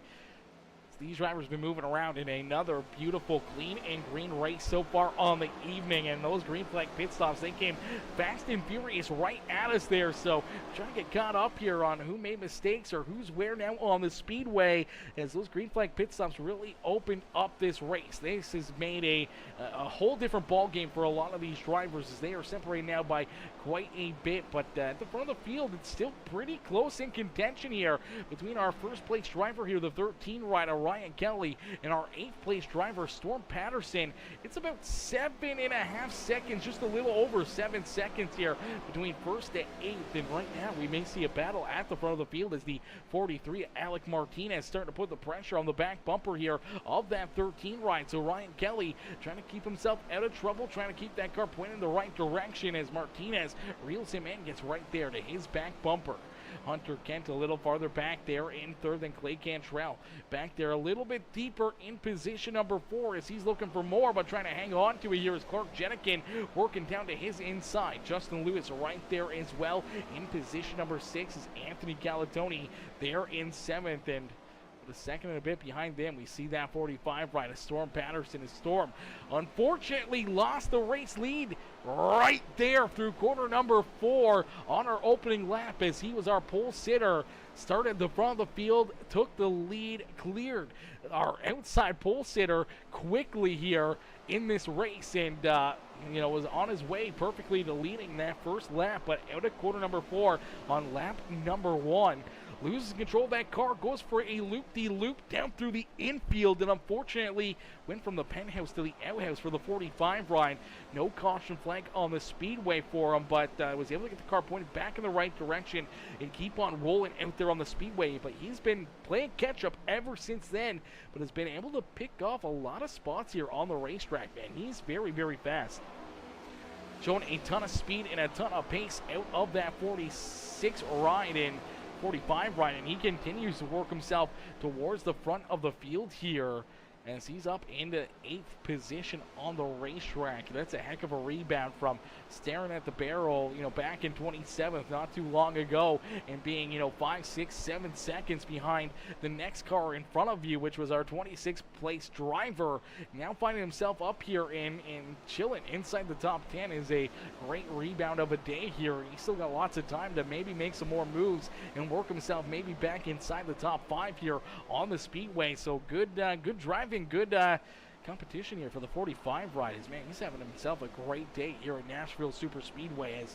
These drivers have been moving around in another beautiful clean and green race so far on the evening, and those green flag pit stops, they came fast and furious right at us there. So trying to get caught up here on who made mistakes or who's where now on the speedway, as those green flag pit stops really opened up this race. This has made a whole different ball game for a lot of these drivers, as they are separated now by quite a bit. But at the front of the field, it's still pretty close in contention here between our 1st place driver here, the 13 rider Ryan Kelly, and our 8th place driver Storm Patterson. It's about 7.5 seconds, just a little over 7 seconds here between 1st to 8th, and right now we may see a battle at the front of the field as the 43 Alec Martinez starting to put the pressure on the back bumper here of that 13 ride. So Ryan Kelly trying to keep himself out of trouble, trying to keep that car pointed in the right direction as Martinez reels him in, gets right there to his back bumper. Hunter Kent a little farther back there in 3rd, and Clay Cantrell back there a little bit deeper in position number 4 as he's looking for more, but trying to hang on to it here is Clark Jenikin working down to his inside. Justin Lewis right there as well in position number 6 is Anthony Galatoni there in 7th, and the 2nd and a bit behind them, we see that 45 rider Storm Patterson. As Storm unfortunately lost the race lead right there through corner number 4 on our opening lap, as he was our pole sitter, started the front of the field, took the lead, cleared our outside pole sitter quickly here in this race, and was on his way perfectly to leading that first lap, but out of corner number 4 on lap number 1. Loses control of that car, goes for a loop-de-loop down through the infield, and unfortunately went from the penthouse to the outhouse for the 45 ride. No caution flag on the speedway for him, but was able to get the car pointed back in the right direction and keep on rolling out there on the speedway. But he's been playing catch-up ever since then, but has been able to pick off a lot of spots here on the racetrack, man. He's very, very fast. Showing a ton of speed and a ton of pace out of that 46 ride in 45 ride, and he continues to work himself towards the front of the field here as he's up into 8th position on the racetrack. That's a heck of a rebound from staring at the barrel, back in 27th not too long ago, and being, 5, 6, 7 seconds behind the next car in front of you, which was our 26th place driver. Now finding himself up here and chilling inside the top 10 is a great rebound of a day here. He's still got lots of time to maybe make some more moves and work himself maybe back inside the top 5 here on the speedway. So good driving, good competition here for the 45 riders. Man, he's having himself a great day here at Nashville Super Speedway.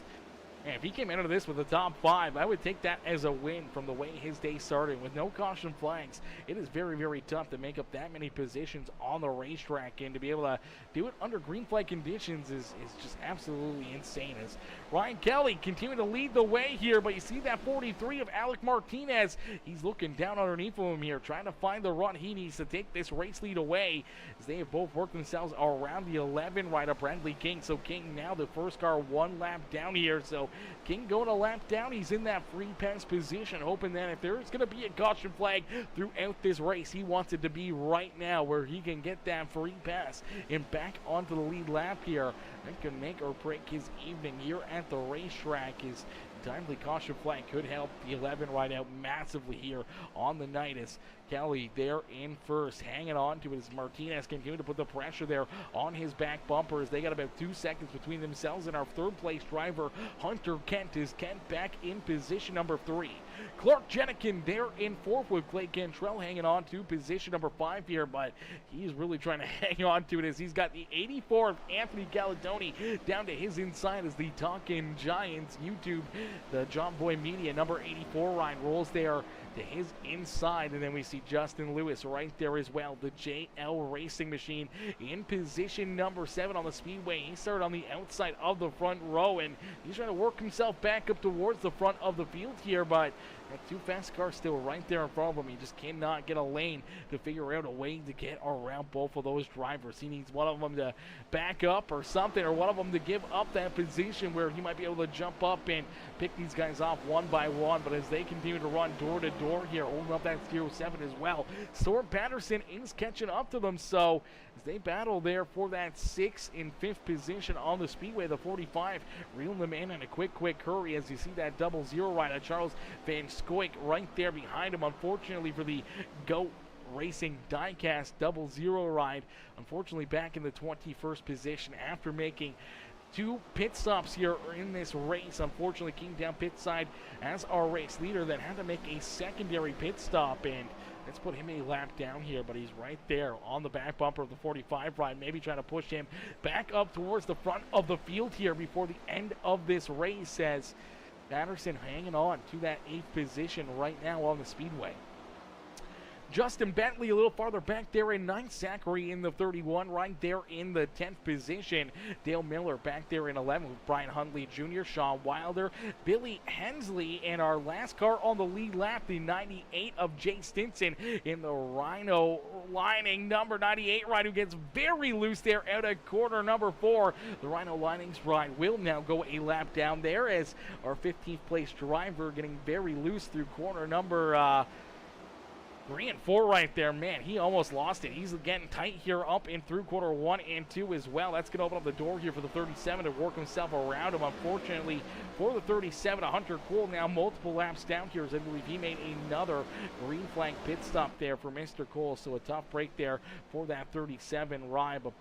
And if he came into this with the top 5, I would take that as a win from the way his day started. With no caution flags, it is very, very tough to make up that many positions on the racetrack, and to be able to do it under green flag conditions is just absolutely insane. As Ryan Kelly continuing to lead the way here, but you see that 43 of Alec Martinez. He's looking down underneath of him here, trying to find the run he needs to take this race lead away, as they have both worked themselves around the 11 rider, Bradley King. So King now the first car one lap down here. So King going a lap down. He's in that free pass position, hoping that if there's going to be a caution flag throughout this race, he wants it to be right now, where he can get that free pass and back onto the lead lap here. That could make or break his evening here at the racetrack. His timely caution flag could help the 11 ride out massively here on the night, as Kelly there in first, hanging on to it as Martinez continue to put the pressure there on his back bumper, as they got about 2 seconds between themselves and our 3rd place driver Hunter Kent. Is Kent back in position number 3. Clark Jenikin there in 4th, with Clay Cantrell hanging on to position number 5 here, but he's really trying to hang on to it, as he's got the 84 of Anthony Galadoni down to his inside, as the Talkin' Giants YouTube, the John Boy Media number 84 ride rolls there to his inside. And then we see Justin Lewis right there as well, the JL Racing Machine, in position number 7 on the speedway. He started on the outside of the front row, and he's trying to work himself back up towards the front of the field here, but that 2 fast cars still right there in front of him. He just cannot get a lane to figure out a way to get around both of those drivers. He needs one of them to back up or something, or one of them to give up that position where he might be able to jump up and pick these guys off one by one. But as they continue to run door to door here, holding up that 07 as well, Storm Patterson is catching up to them. So as they battle there for that 6th and 5th position on the speedway, the 45 reeling them in a quick hurry, as you see that 00 rider Charles Van Scoik right there behind him. Unfortunately for the GOAT Racing diecast 00 ride, unfortunately back in the 21st position after making 2 pit stops here in this race. Unfortunately, came down pit side as our race leader, then had to make a secondary pit stop, and let's put him a lap down here, but he's right there on the back bumper of the 45 ride, maybe trying to push him back up towards the front of the field here before the end of this race, as Patterson hanging on to that 8th position right now on the speedway. Justin Bentley a little farther back there in 9th. Zachary in the 31 right there in the 10th position. Dale Miller back there in 11th with Brian Huntley Jr., Sean Wilder, Billy Hensley, and our last car on the lead lap, the 98 of Jay Stinson in the Rhino lining number 98 ride, who gets very loose there out of corner number 4. The Rhino linings ride will now go a lap down there, as our 15th place driver getting very loose through corner number 3 and 4 right there. Man, he almost lost it. He's getting tight here up and through quarter 1 and 2 as well. That's going to open up the door here for the 37 to work himself around him. Unfortunately for the 37, Hunter Cole now multiple laps down here, as I believe he made another green flag pit stop there for Mr. Cole. So a tough break there for that 37 ride, but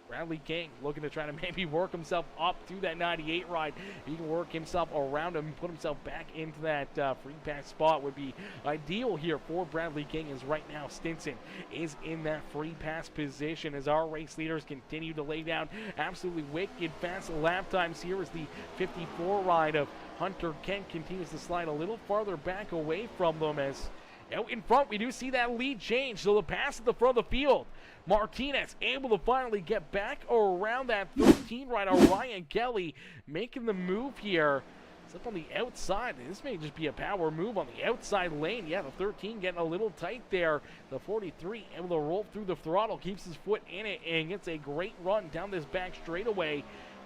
Bradley King looking to try to maybe work himself up to that 98 ride. He can work himself around him and put himself back into that free pass spot would be ideal here for Bradley King, as right now Stinson is in that free pass position, as our race leaders continue to lay down absolutely wicked fast lap times here, as the 54 ride of Hunter Kent continues to slide a little farther back away from them, as out in front we do see that lead change. So the pass at the front of the field, Martinez able to finally get back around that 13 rider Ryan Kelly, making the move here. It's up on the outside. This may just be a power move on the outside lane. Yeah, the 13 getting a little tight there. The 43 able to roll through the throttle, keeps his foot in it, and gets a great run down this back straightaway.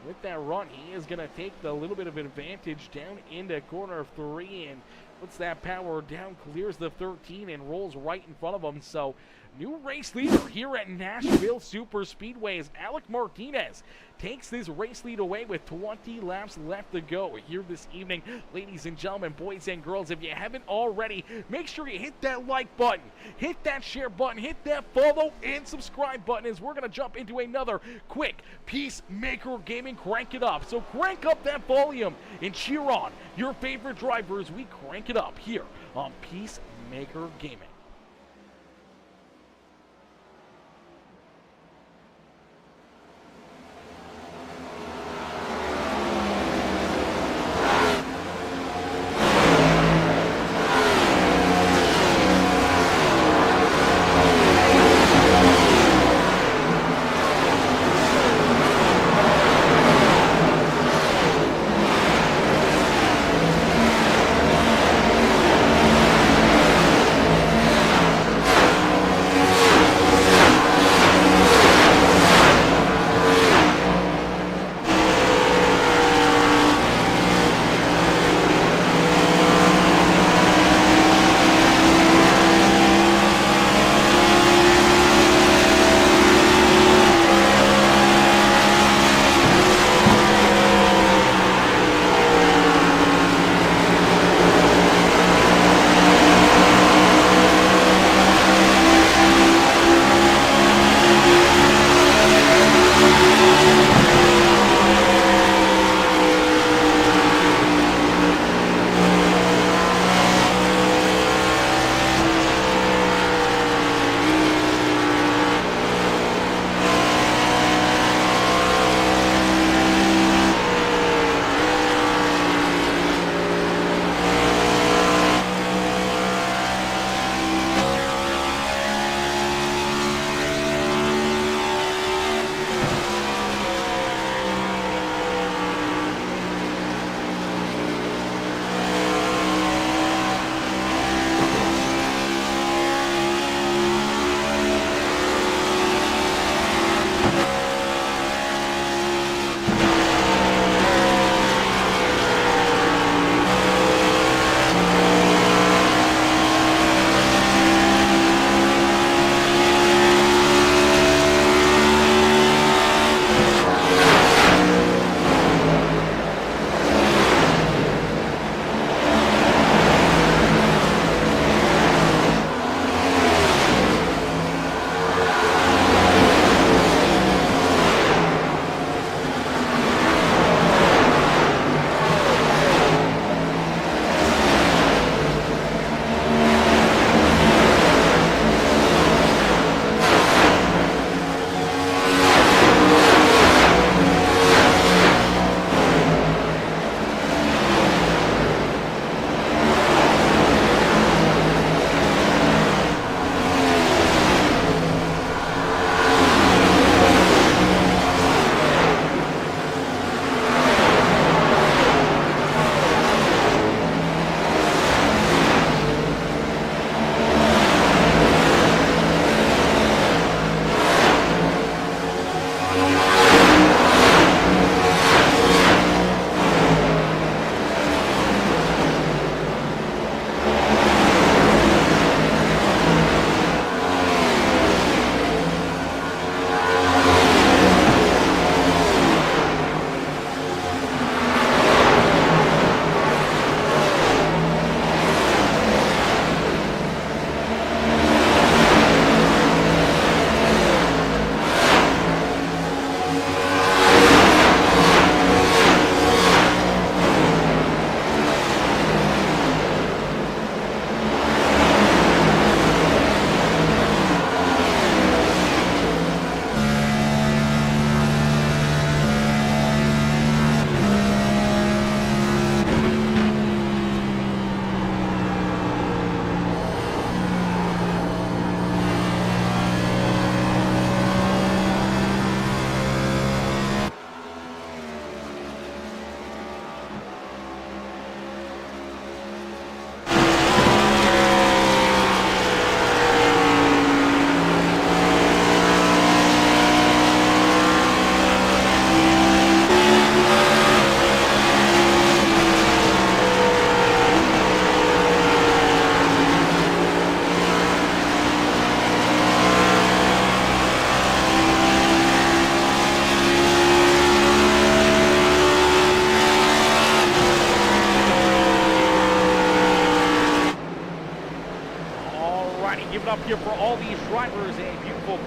With that run, he is going to take the little bit of advantage down into corner 3, and puts that power down, clears the 13, and rolls right in front of him. So New race leader here at Nashville Super Speedway as Alec Martinez takes this race lead away with 20 laps left to go here this evening. Ladies and gentlemen, boys and girls, if you haven't already, make sure you hit that like button, hit that share button, hit that follow and subscribe button as we're going to jump into another quick Peacemaker Gaming Crank It Up. So crank up that volume and cheer on your favorite driver as we crank it up here on Peacemaker Gaming.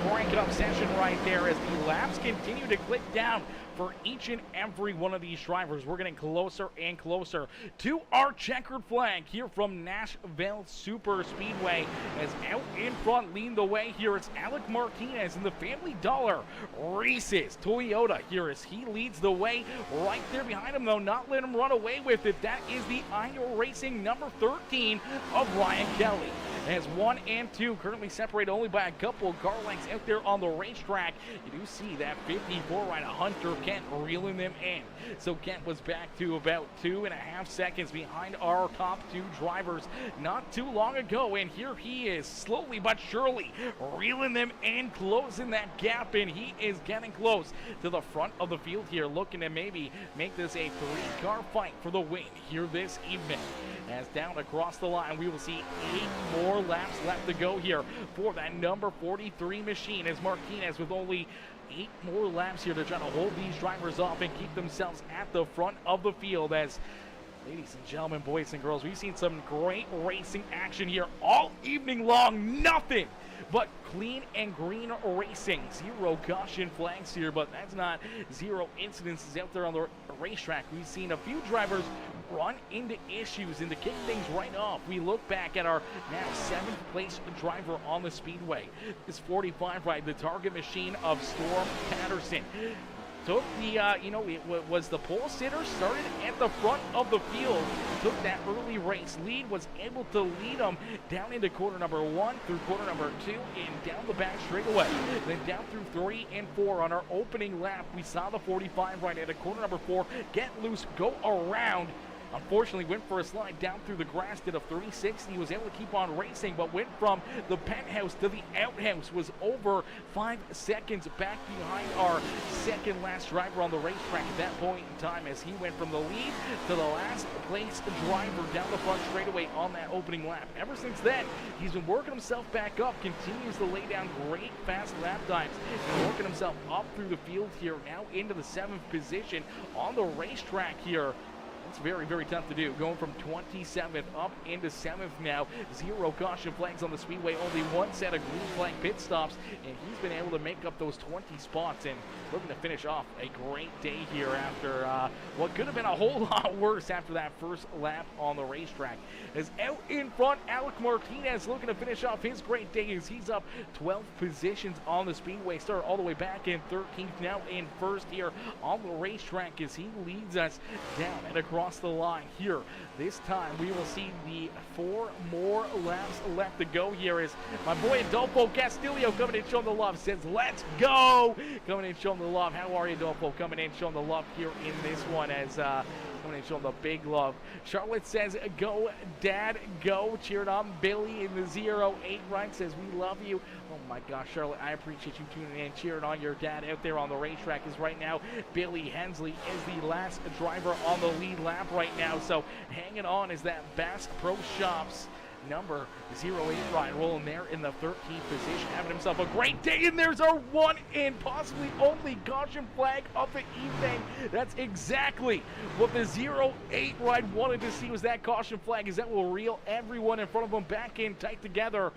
crank it up session right there as the laps continue to click down for each and every one of these drivers. We're getting closer and closer to our checkered flag here from Nashville Super Speedway. As out in front, leading the way here, it's Alec Martinez in the Family Dollar Races Toyota here as he leads the way. Right there behind him, though, not letting him run away with it. That is the iracing number 13 of Ryan Kelly. As 1 and 2 currently separated only by a couple of car lengths out there on the racetrack. You do see that 54 rider Hunter Kent reeling them in. So Kent was back to about 2.5 seconds behind our top 2 drivers not too long ago. And here he is, slowly but surely reeling them in, closing that gap. And he is getting close to the front of the field here, looking to maybe make this a 3-car fight for the win here this evening. As down across the line, we will see 8 more laps left to go here for that number 43 machine, as Martinez with only 8 more laps here to try to hold these drivers off and keep themselves at the front of the field. As ladies and gentlemen, boys and girls, we've seen some great racing action here all evening long. Nothing but clean and green racing. 0 caution flags here, but that's not 0 incidences out there on the racetrack. We've seen a few drivers run into issues, and to kick things right off, we look back at our now 7th place driver on the speedway. This 45 ride, the target machine of Storm Patterson. Took the, it was the pole sitter, started at the front of the field, took that early race lead, was able to lead them down into quarter number 1 through quarter number 2 and down the back straightaway. Then down through 3 and 4 on our opening lap, we saw the 45 right at quarter number 4 get loose, go around. Unfortunately, went for a slide down through the grass, did a 360, was able to keep on racing, but went from the penthouse to the outhouse, was over 5 seconds back behind our second last driver on the racetrack at that point in time, as he went from the lead to the last place driver down the front straightaway on that opening lap. Ever since then, he's been working himself back up, continues to lay down great fast lap times, and working himself up through the field here, now into the 7th position on the racetrack here. It's very, very tough to do. Going from 27th up into 7th now. 0 caution flags on the speedway. Only 1 set of green flag pit stops. And he's been able to make up those 20 spots and looking to finish off a great day here after what could have been a whole lot worse after that first lap on the racetrack. As out in front, Alec Martinez looking to finish off his great day as he's up 12 positions on the speedway. Started all the way back in 13th, now in 1st here on the racetrack as he leads us down and across the line here. This time we will see the 4 more laps left to go here as my boy Adolfo Castillo coming in showing the love, says let's go, coming in showing the love. How are you, Adolfo? Coming in showing the love here in this one as coming in showing the big love. Charlotte says go dad go, cheered on Billy in the 08 ride, says we love you. Oh my gosh, Charlotte, I appreciate you tuning in, cheering on your dad out there on the racetrack. As right now Billy Hensley is the last driver on the lead lap right now, so hanging on is that Bass Pro Shops number 08 ride rolling there in the 13th position, having himself a great day. And there's our 1 and possibly only caution flag of the evening. That's exactly what the 08 ride wanted to see, was that caution flag, as that will reel everyone in front of them back in tight together.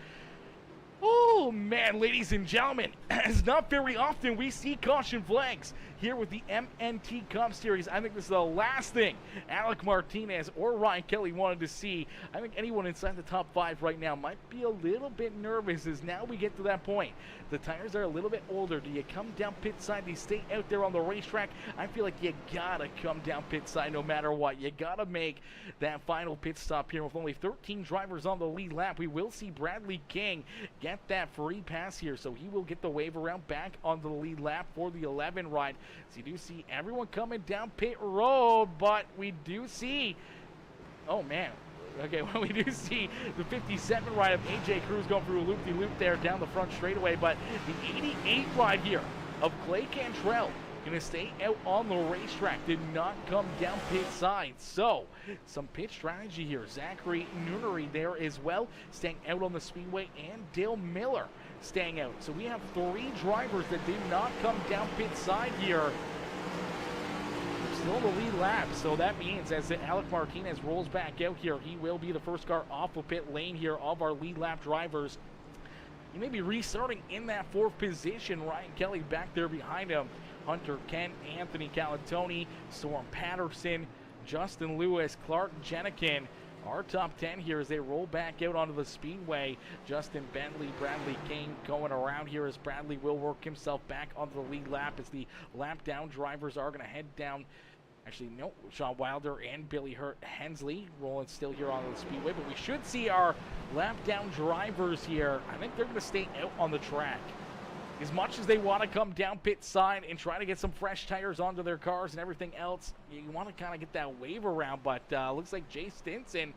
Oh man, ladies and gentlemen, it's not very often we see caution flags here with the MNT Cup Series. I think this is the last thing Alec Martinez or Ryan Kelly wanted to see. I think anyone inside the top 5 right now might be a little bit nervous as now we get to that point. The tires are a little bit older. Do you come down pit side? Do you stay out there on the racetrack? I feel like you gotta come down pit side no matter what. You gotta make that final pit stop here with only 13 drivers on the lead lap. We will see Bradley King get that free pass here, so he will get the wave around back on the lead lap for the 11 ride. So you do see everyone coming down pit road, but we do see, oh man, okay, well, we do see the 57 ride of AJ Cruz going through a loop-de-loop there down the front straightaway, but the 88 ride here of Clay Cantrell going to stay out on the racetrack, did not come down pit side. So some pit strategy here. Zachary Noonery there as well, staying out on the speedway, and Dale Miller staying out. So we have 3 drivers that did not come down pit side here. Still the lead lap, so that means as Alec Martinez rolls back out here, he will be the first car off of pit lane here of our lead lap drivers. He may be restarting in that 4th position. Ryan Kelly back there behind him. Hunter Kent, Anthony Calatoni, Storm Patterson, Justin Lewis, Clark Jenikin. Our top 10 here as they roll back out onto the speedway. Justin Bentley, Bradley King going around here as Bradley will work himself back onto the lead lap as the lap down drivers are going to head down. Actually, no, Sean Wilder and Billy Hensley rolling still here on the speedway, but we should see our lap down drivers here. I think they're going to stay out on the track. As much as they want to come down pit side and try to get some fresh tires onto their cars and everything else, you want to kind of get that wave around, but looks like Jay Stinson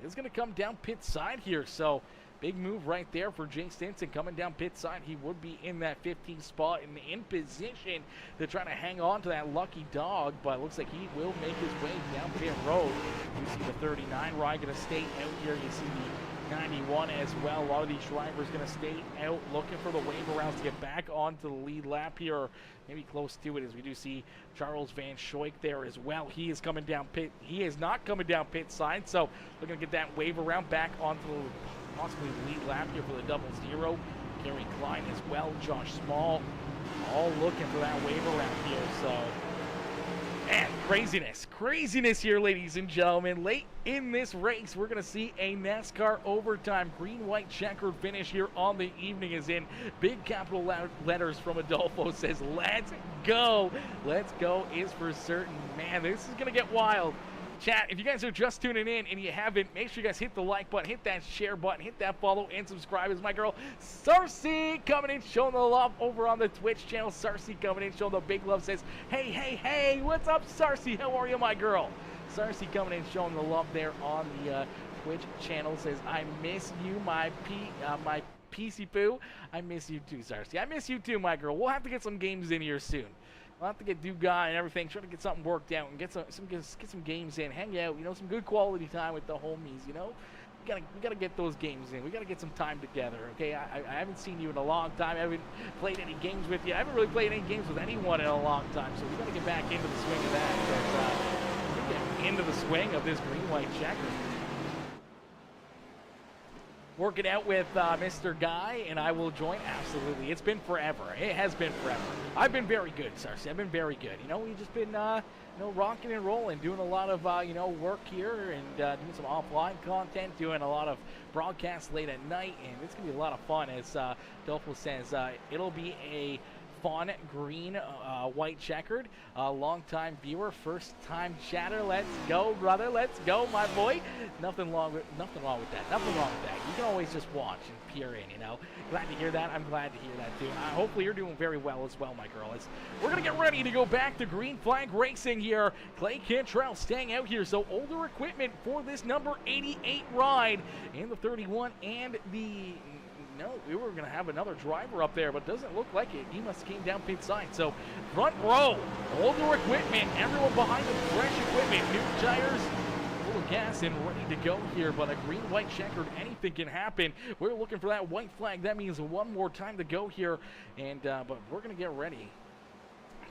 is going to come down pit side here, so big move right there for Jay Stinson coming down pit side. He would be in that 15th spot and in position to try to hang on to that lucky dog, but it looks like he will make his way down pit road. You see the 39 ride going to stay out here. You see the 91 as well. A lot of these drivers going to stay out looking for the wave arounds to get back onto the lead lap here, or maybe close to it, as we do see Charles Van Schoik there as well. He is coming down pit. He is not coming down pit side, so we're going to get that wave around back onto the possibly lead lap here for the 00. Gary Klein as well, Josh Small, all looking for that wave around here, so. And craziness here, ladies and gentlemen. Late in this race, we're going to see a NASCAR overtime green-white checkered finish here on the evening, as in big capital letters from Adolfo says, let's go. Let's go is for certain. Man, this is going to get wild. Chat, if you guys are just tuning in and you haven't, make sure you guys hit the like button, hit that share button, hit that follow, and subscribe. As my girl Sarcy coming in, showing the love over on the Twitch channel. Sarcy coming in, showing the big love, says, hey, what's up, Sarcy? How are you, my girl? Sarcy coming in, showing the love there on the Twitch channel, says, I miss you, my PC Poo. I miss you too, Sarcy. I miss you too, my girl. We'll have to get some games in here soon. We'll have to get Dugai and everything, try to get something worked out and get some games in, hang out, you know, some good quality time with the homies, you know. We gotta get those games in. We gotta get some time together, okay? I haven't seen you in a long time. I haven't played any games with you. I haven't really played any games with anyone in a long time, so we gotta get back into the swing of that. Get into the swing of this green-white checker. Working out with Mr. Guy, and I will join. Absolutely. It's been forever. It has been forever. I've been very good, Sarcy. I've been very good. You know, we've just been, rocking and rolling, doing a lot of, work here and doing some offline content, doing a lot of broadcasts late at night, and it's going to be a lot of fun. As Dolfo says, it'll be a fun green white checkered, long time viewer, first time chatter. Let's go, brother, let's go, my boy. Nothing wrong with that. You can always just watch and peer in, you know. Glad to hear that. I'm glad to hear that too. Hopefully you're doing very well as well, my girl. We're gonna get ready to go back to green flag racing here. Clay Cantrell staying out here, so older equipment for this number 88 ride, and the 31 and the no, we were going to have another driver up there, but it doesn't look like it. He must have came down pit side. So front row, older equipment, everyone behind them, fresh equipment, new tires, full of gas and ready to go here. But a green-white checkered, anything can happen. We're looking for that white flag. That means one more time to go here. And but we're going to get ready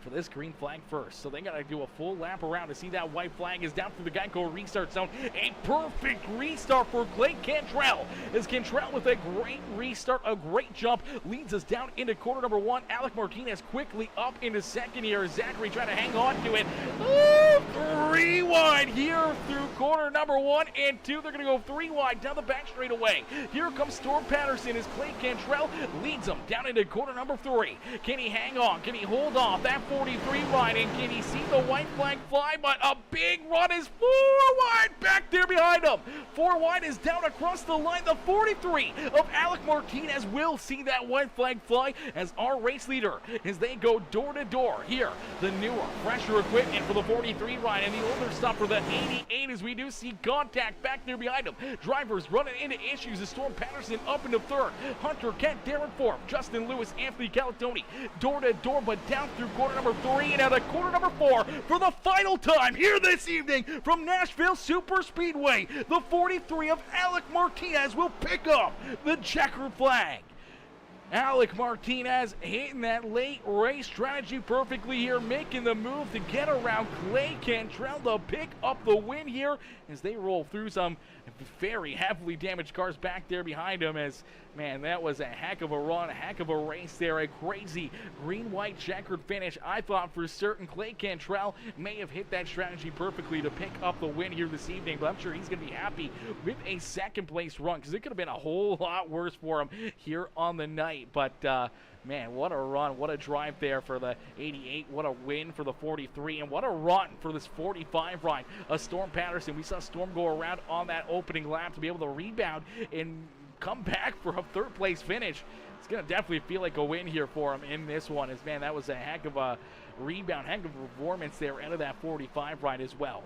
for this green flag first. So they got to do a full lap around to see that white flag is down through the Geico restart zone. A perfect restart for Clay Cantrell. As Cantrell with a great restart, a great jump, leads us down into quarter number 1. Alec Martinez quickly up into second here. Zachary trying to hang on to it. Ooh, 3 wide here through corner number 1 and 2. They're going to go 3 wide down the back straightaway. Here comes Storm Patterson as Clay Cantrell leads them down into quarter number 3. Can he hang on? Can he hold off that 43 wide, and can he see the white flag fly? But a big run is 4 wide back there behind him. 4 wide is down across the line. The 43 of Alec Martinez will see that white flag fly as our race leader, as they go door to door here. The newer, fresher equipment for the 43 ride and the older stuff for the 88, as we do see contact back there behind him. Drivers running into issues as Storm Patterson up into third. Hunter Kent, Darren Forbes, Justin Lewis, Anthony Calatoni door to door, but down through quarter number 3 and out of quarter number 4 for the final time here this evening from Nashville Super Speedway. The 43 of Alec Martinez will pick up the checkered flag. Alec Martinez hitting that late race strategy perfectly here, making the move to get around Clay Cantrell to pick up the win here as they roll through some very heavily damaged cars back there behind him. As, man, that was a heck of a run, a heck of a race there, a crazy green-white checkered finish. I thought for certain Clay Cantrell may have hit that strategy perfectly to pick up the win here this evening, but I'm sure he's going to be happy with a second-place run because it could have been a whole lot worse for him here on the night. But, man, what a run, what a drive there for the 88, what a win for the 43, and what a run for this 45 ride. Storm Patterson, we saw Storm go around on that opening lap to be able to rebound and come back for a third-place finish. It's going to definitely feel like a win here for him in this one. As, man, that was a heck of a rebound, heck of a performance there out of that 45 ride as well.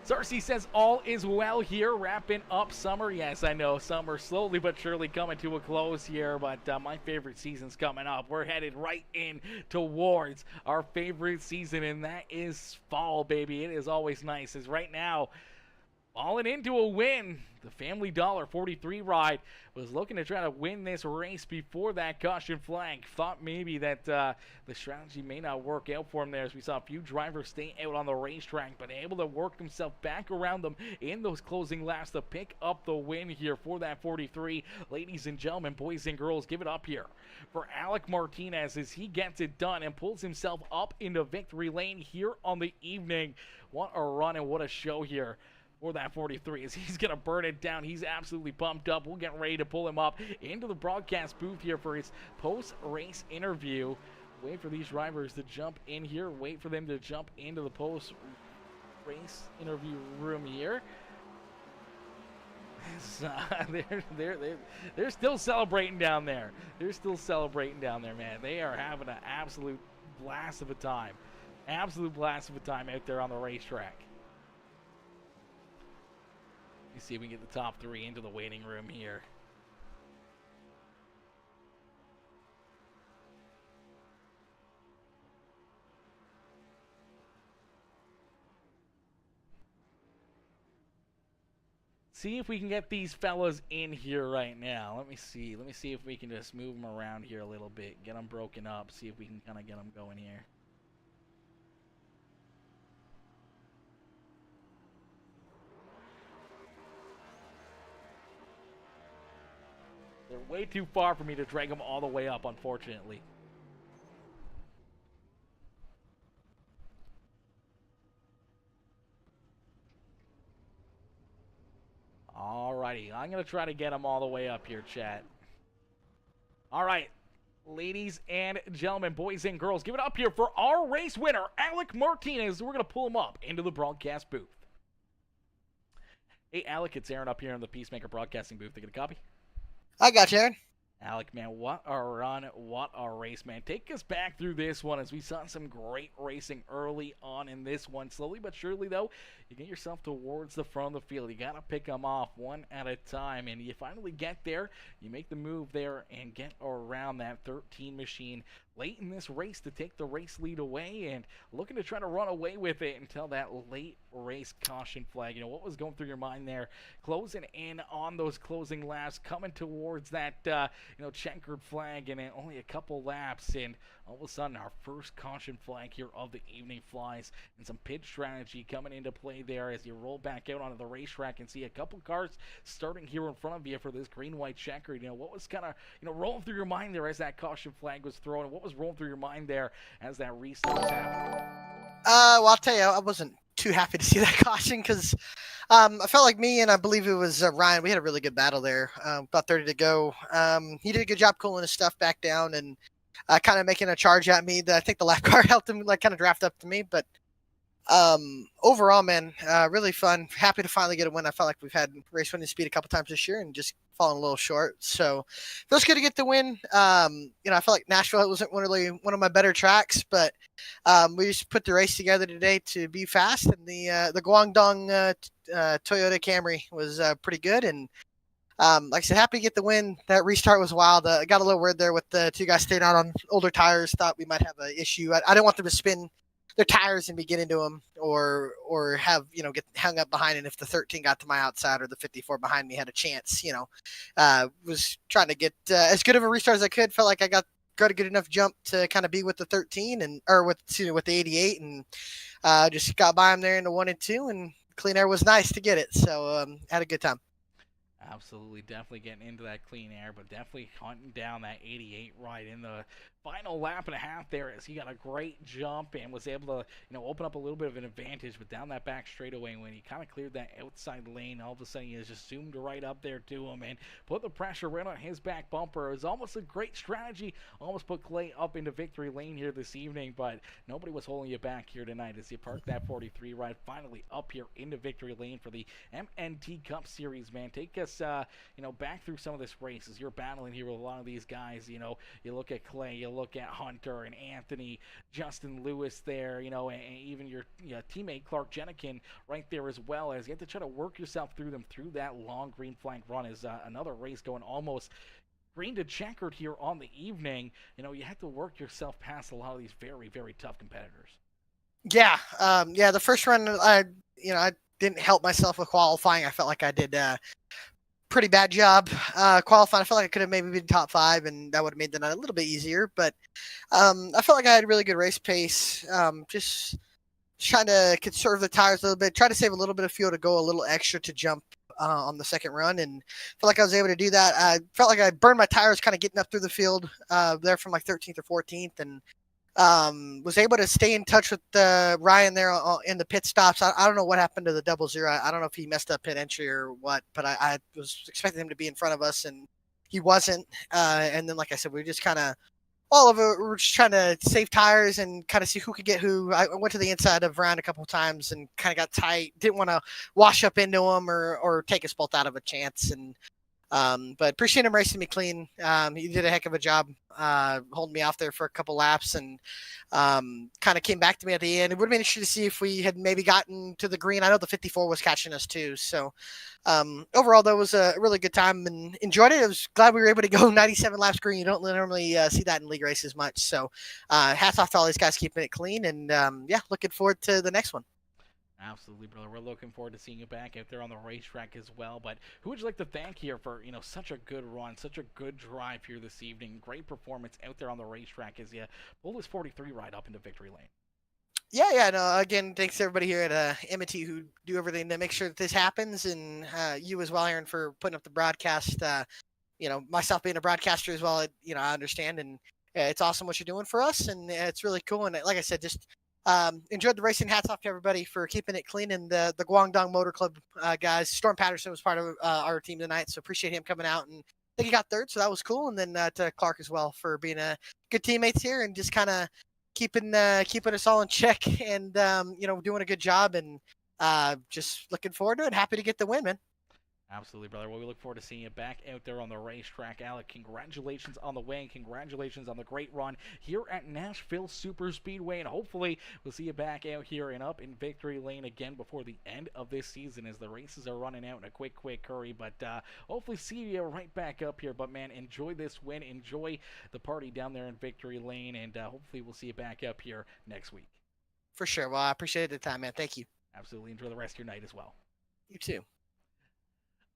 Sarcy says all is well here, wrapping up summer. Yes, I know, summer slowly but surely coming to a close here, but my favorite season's coming up. We're headed right in towards our favorite season, and that is fall, baby. It is always nice, as right now, falling into a win. The Family Dollar 43 ride was looking to try to win this race before that caution flag. Thought maybe that the strategy may not work out for him there, as we saw a few drivers stay out on the racetrack, but able to work himself back around them in those closing laps to pick up the win here for that 43. Ladies and gentlemen, boys and girls, give it up here for Alec Martinez as he gets it done and pulls himself up into victory lane here on the evening. What a run and what a show here for that 43 as he's going to burn it down. He's absolutely pumped up. We'll get ready to pull him up into the broadcast booth here for his post-race interview. Wait for these drivers to jump in here. Wait for them to jump into the post-race interview room here. They're still celebrating down there. They're still celebrating down there, man. They are having an absolute blast of a time. Absolute blast of a time out there on the racetrack. Let me see if we can get the top three into the waiting room here. See if we can get these fellas in here right now. Let me see. Let me see if we can just move them around here a little bit. Get them broken up. See if we can kind of get them going here. They're way too far for me to drag them all the way up, unfortunately. Alrighty, I'm going to try to get them all the way up here, chat. Alright, ladies and gentlemen, boys and girls, give it up here for our race winner, Alec Martinez. We're going to pull him up into the broadcast booth. Hey, Alec, it's Aaron up here in the Peacemaker Broadcasting booth. They get a copy? I got you, Aaron. Alec, man, what a run, what a race, man. Take us back through this one as we saw some great racing early on in this one. Slowly but surely, though, you get yourself towards the front of the field. You got to pick them off one at a time, and you finally get there. You make the move there and get around that 13 machine late in this race to take the race lead away and looking to try to run away with it until that late race caution flag. You know, what was going through your mind there? Closing in on those closing laps, coming towards that, checkered flag, and only a couple laps, and all of a sudden our first caution flag here of the evening flies, and some pit strategy coming into play there as you roll back out onto the racetrack and see a couple cars starting here in front of you for this green-white checker. You know, what was kind of, rolling through your mind there as that caution flag was thrown, and what was rolling through your mind there as that restart was happening? Well, I'll tell you, I wasn't too happy to see that caution because I felt like me and I believe it was Ryan. We had a really good battle there. About 30 to go. He did a good job cooling his stuff back down and kind of making a charge at me. I think the lap car helped him kind of draft up to me. But overall, man, really fun. Happy to finally get a win. I felt like we've had race winning speed a couple times this year and just fallen a little short. So feels good to get the win. I felt like Nashville wasn't really one of my better tracks, but we just put the race together today to be fast, and the Guangdong Toyota Camry was pretty good. And like I said, happy to get the win. That restart was wild. I got a little weird there with the two guys staying out on older tires. Thought we might have an issue. I didn't want them to spin their tires and be getting to them, or have get hung up behind. And if the 13 got to my outside or the 54 behind me had a chance, was trying to get as good of a restart as I could. Felt like I got a good enough jump to kind of be with the 13 or with the 88, and just got by him there in the 1 and 2, and clean air was nice to get it. So had a good time. Absolutely, definitely getting into that clean air, but definitely hunting down that 88 right in the final lap and a half there, as he got a great jump and was able to, open up a little bit of an advantage. But down that back straightaway, when he kind of cleared that outside lane, all of a sudden he just zoomed right up there to him and put the pressure right on his back bumper. It was almost a great strategy, almost put Clay up into victory lane here this evening, but nobody was holding you back here tonight as you parked that 43 ride finally up here into victory lane for the MNT Cup Series. Man, take us back through some of this race as you're battling here with a lot of these guys. You look at Clay, you look at Hunter and Anthony, Justin Lewis there, and even your teammate Clark Jenikin right there as well, as you have to try to work yourself through them through that long green flag run. As another race going almost green to checkered here on the evening. You have to work yourself past a lot of these very, very tough competitors. Yeah, the first run, I didn't help myself with qualifying. I felt like I did pretty bad job qualifying. I felt like I could have maybe been top 5, and that would have made the night a little bit easier. But I felt like I had really good race pace. Just trying to conserve the tires a little bit, try to save a little bit of fuel to go a little extra to jump on the second run, and felt like I was able to do that. I felt like I burned my tires kind of getting up through the field there from like 13th or 14th, and was able to stay in touch with Ryan there in the pit stops. I don't know what happened to the 00. I don't know if he messed up pit entry or what, but I was expecting him to be in front of us, and he wasn't. And then, like I said, we just kind of all of it. We're just trying to save tires and kind of see who could get who. I went to the inside of Ryan a couple of times and kind of got tight. Didn't want to wash up into him or take us both out of a chance. And but appreciate him racing me clean. He did a heck of a job holding me off there for a couple laps, and kind of came back to me at the end. It would have been interesting to see if we had maybe gotten to the green. I know the 54 was catching us too. So overall, that was a really good time and enjoyed it. I was glad we were able to go 97 laps green. You don't normally see that in league races much. So hats off to all these guys keeping it clean, and looking forward to the next one. Absolutely, brother. We're looking forward to seeing you back out there on the racetrack as well. But who would you like to thank here for, such a good run, such a good drive here this evening? Great performance out there on the racetrack as you pull this 43 ride up into victory lane. No, again, thanks to everybody here at MNT who do everything to make sure that this happens, and you as well, Aaron, for putting up the broadcast. Myself being a broadcaster as well, I understand, and it's awesome what you're doing for us, and it's really cool. And like I said, just enjoyed the racing. Hats off to everybody for keeping it clean, and the Guangdong Motor Club guys. Storm Patterson was part of our team tonight, so appreciate him coming out, and I think he got third, so that was cool. And then to Clark as well for being a good teammates here and just kind of keeping us all in check, and doing a good job, and just looking forward to it. Happy to get the win, man. Absolutely, brother. Well, we look forward to seeing you back out there on the racetrack. Alec, congratulations on the win. Congratulations on the great run here at Nashville Super Speedway. And hopefully we'll see you back out here and up in victory lane again before the end of this season, as the races are running out in a quick hurry. But hopefully see you right back up here. But, man, enjoy this win. Enjoy the party down there in victory lane. And hopefully we'll see you back up here next week. For sure. Well, I appreciate the time, man. Thank you. Absolutely. Enjoy the rest of your night as well. You too.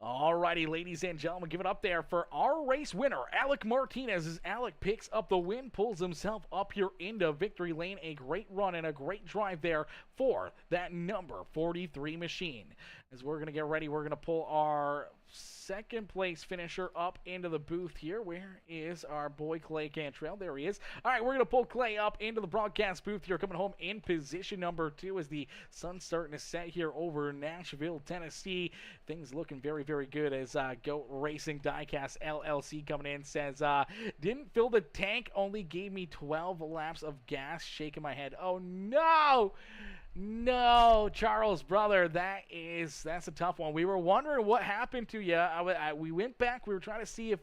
Alrighty, ladies and gentlemen, give it up there for our race winner, Alec Martinez, as Alec picks up the win, pulls himself up here into victory lane. A great run and a great drive there for that number 43 machine. As we're going to get ready, we're going to pull our second place finisher up into the booth here. Where is our boy Clay Cantrell? There he is. All right, we're going to pull Clay up into the broadcast booth here, coming home in position number 2 as the sun's starting to set here over Nashville, Tennessee. Things looking very, very good as Goat Racing Diecast LLC coming in says, didn't fill the tank, only gave me 12 laps of gas. Shaking my head. Oh, no! No, Charles, brother, that's a tough one. We were wondering what happened to you. We went back. We were trying to see if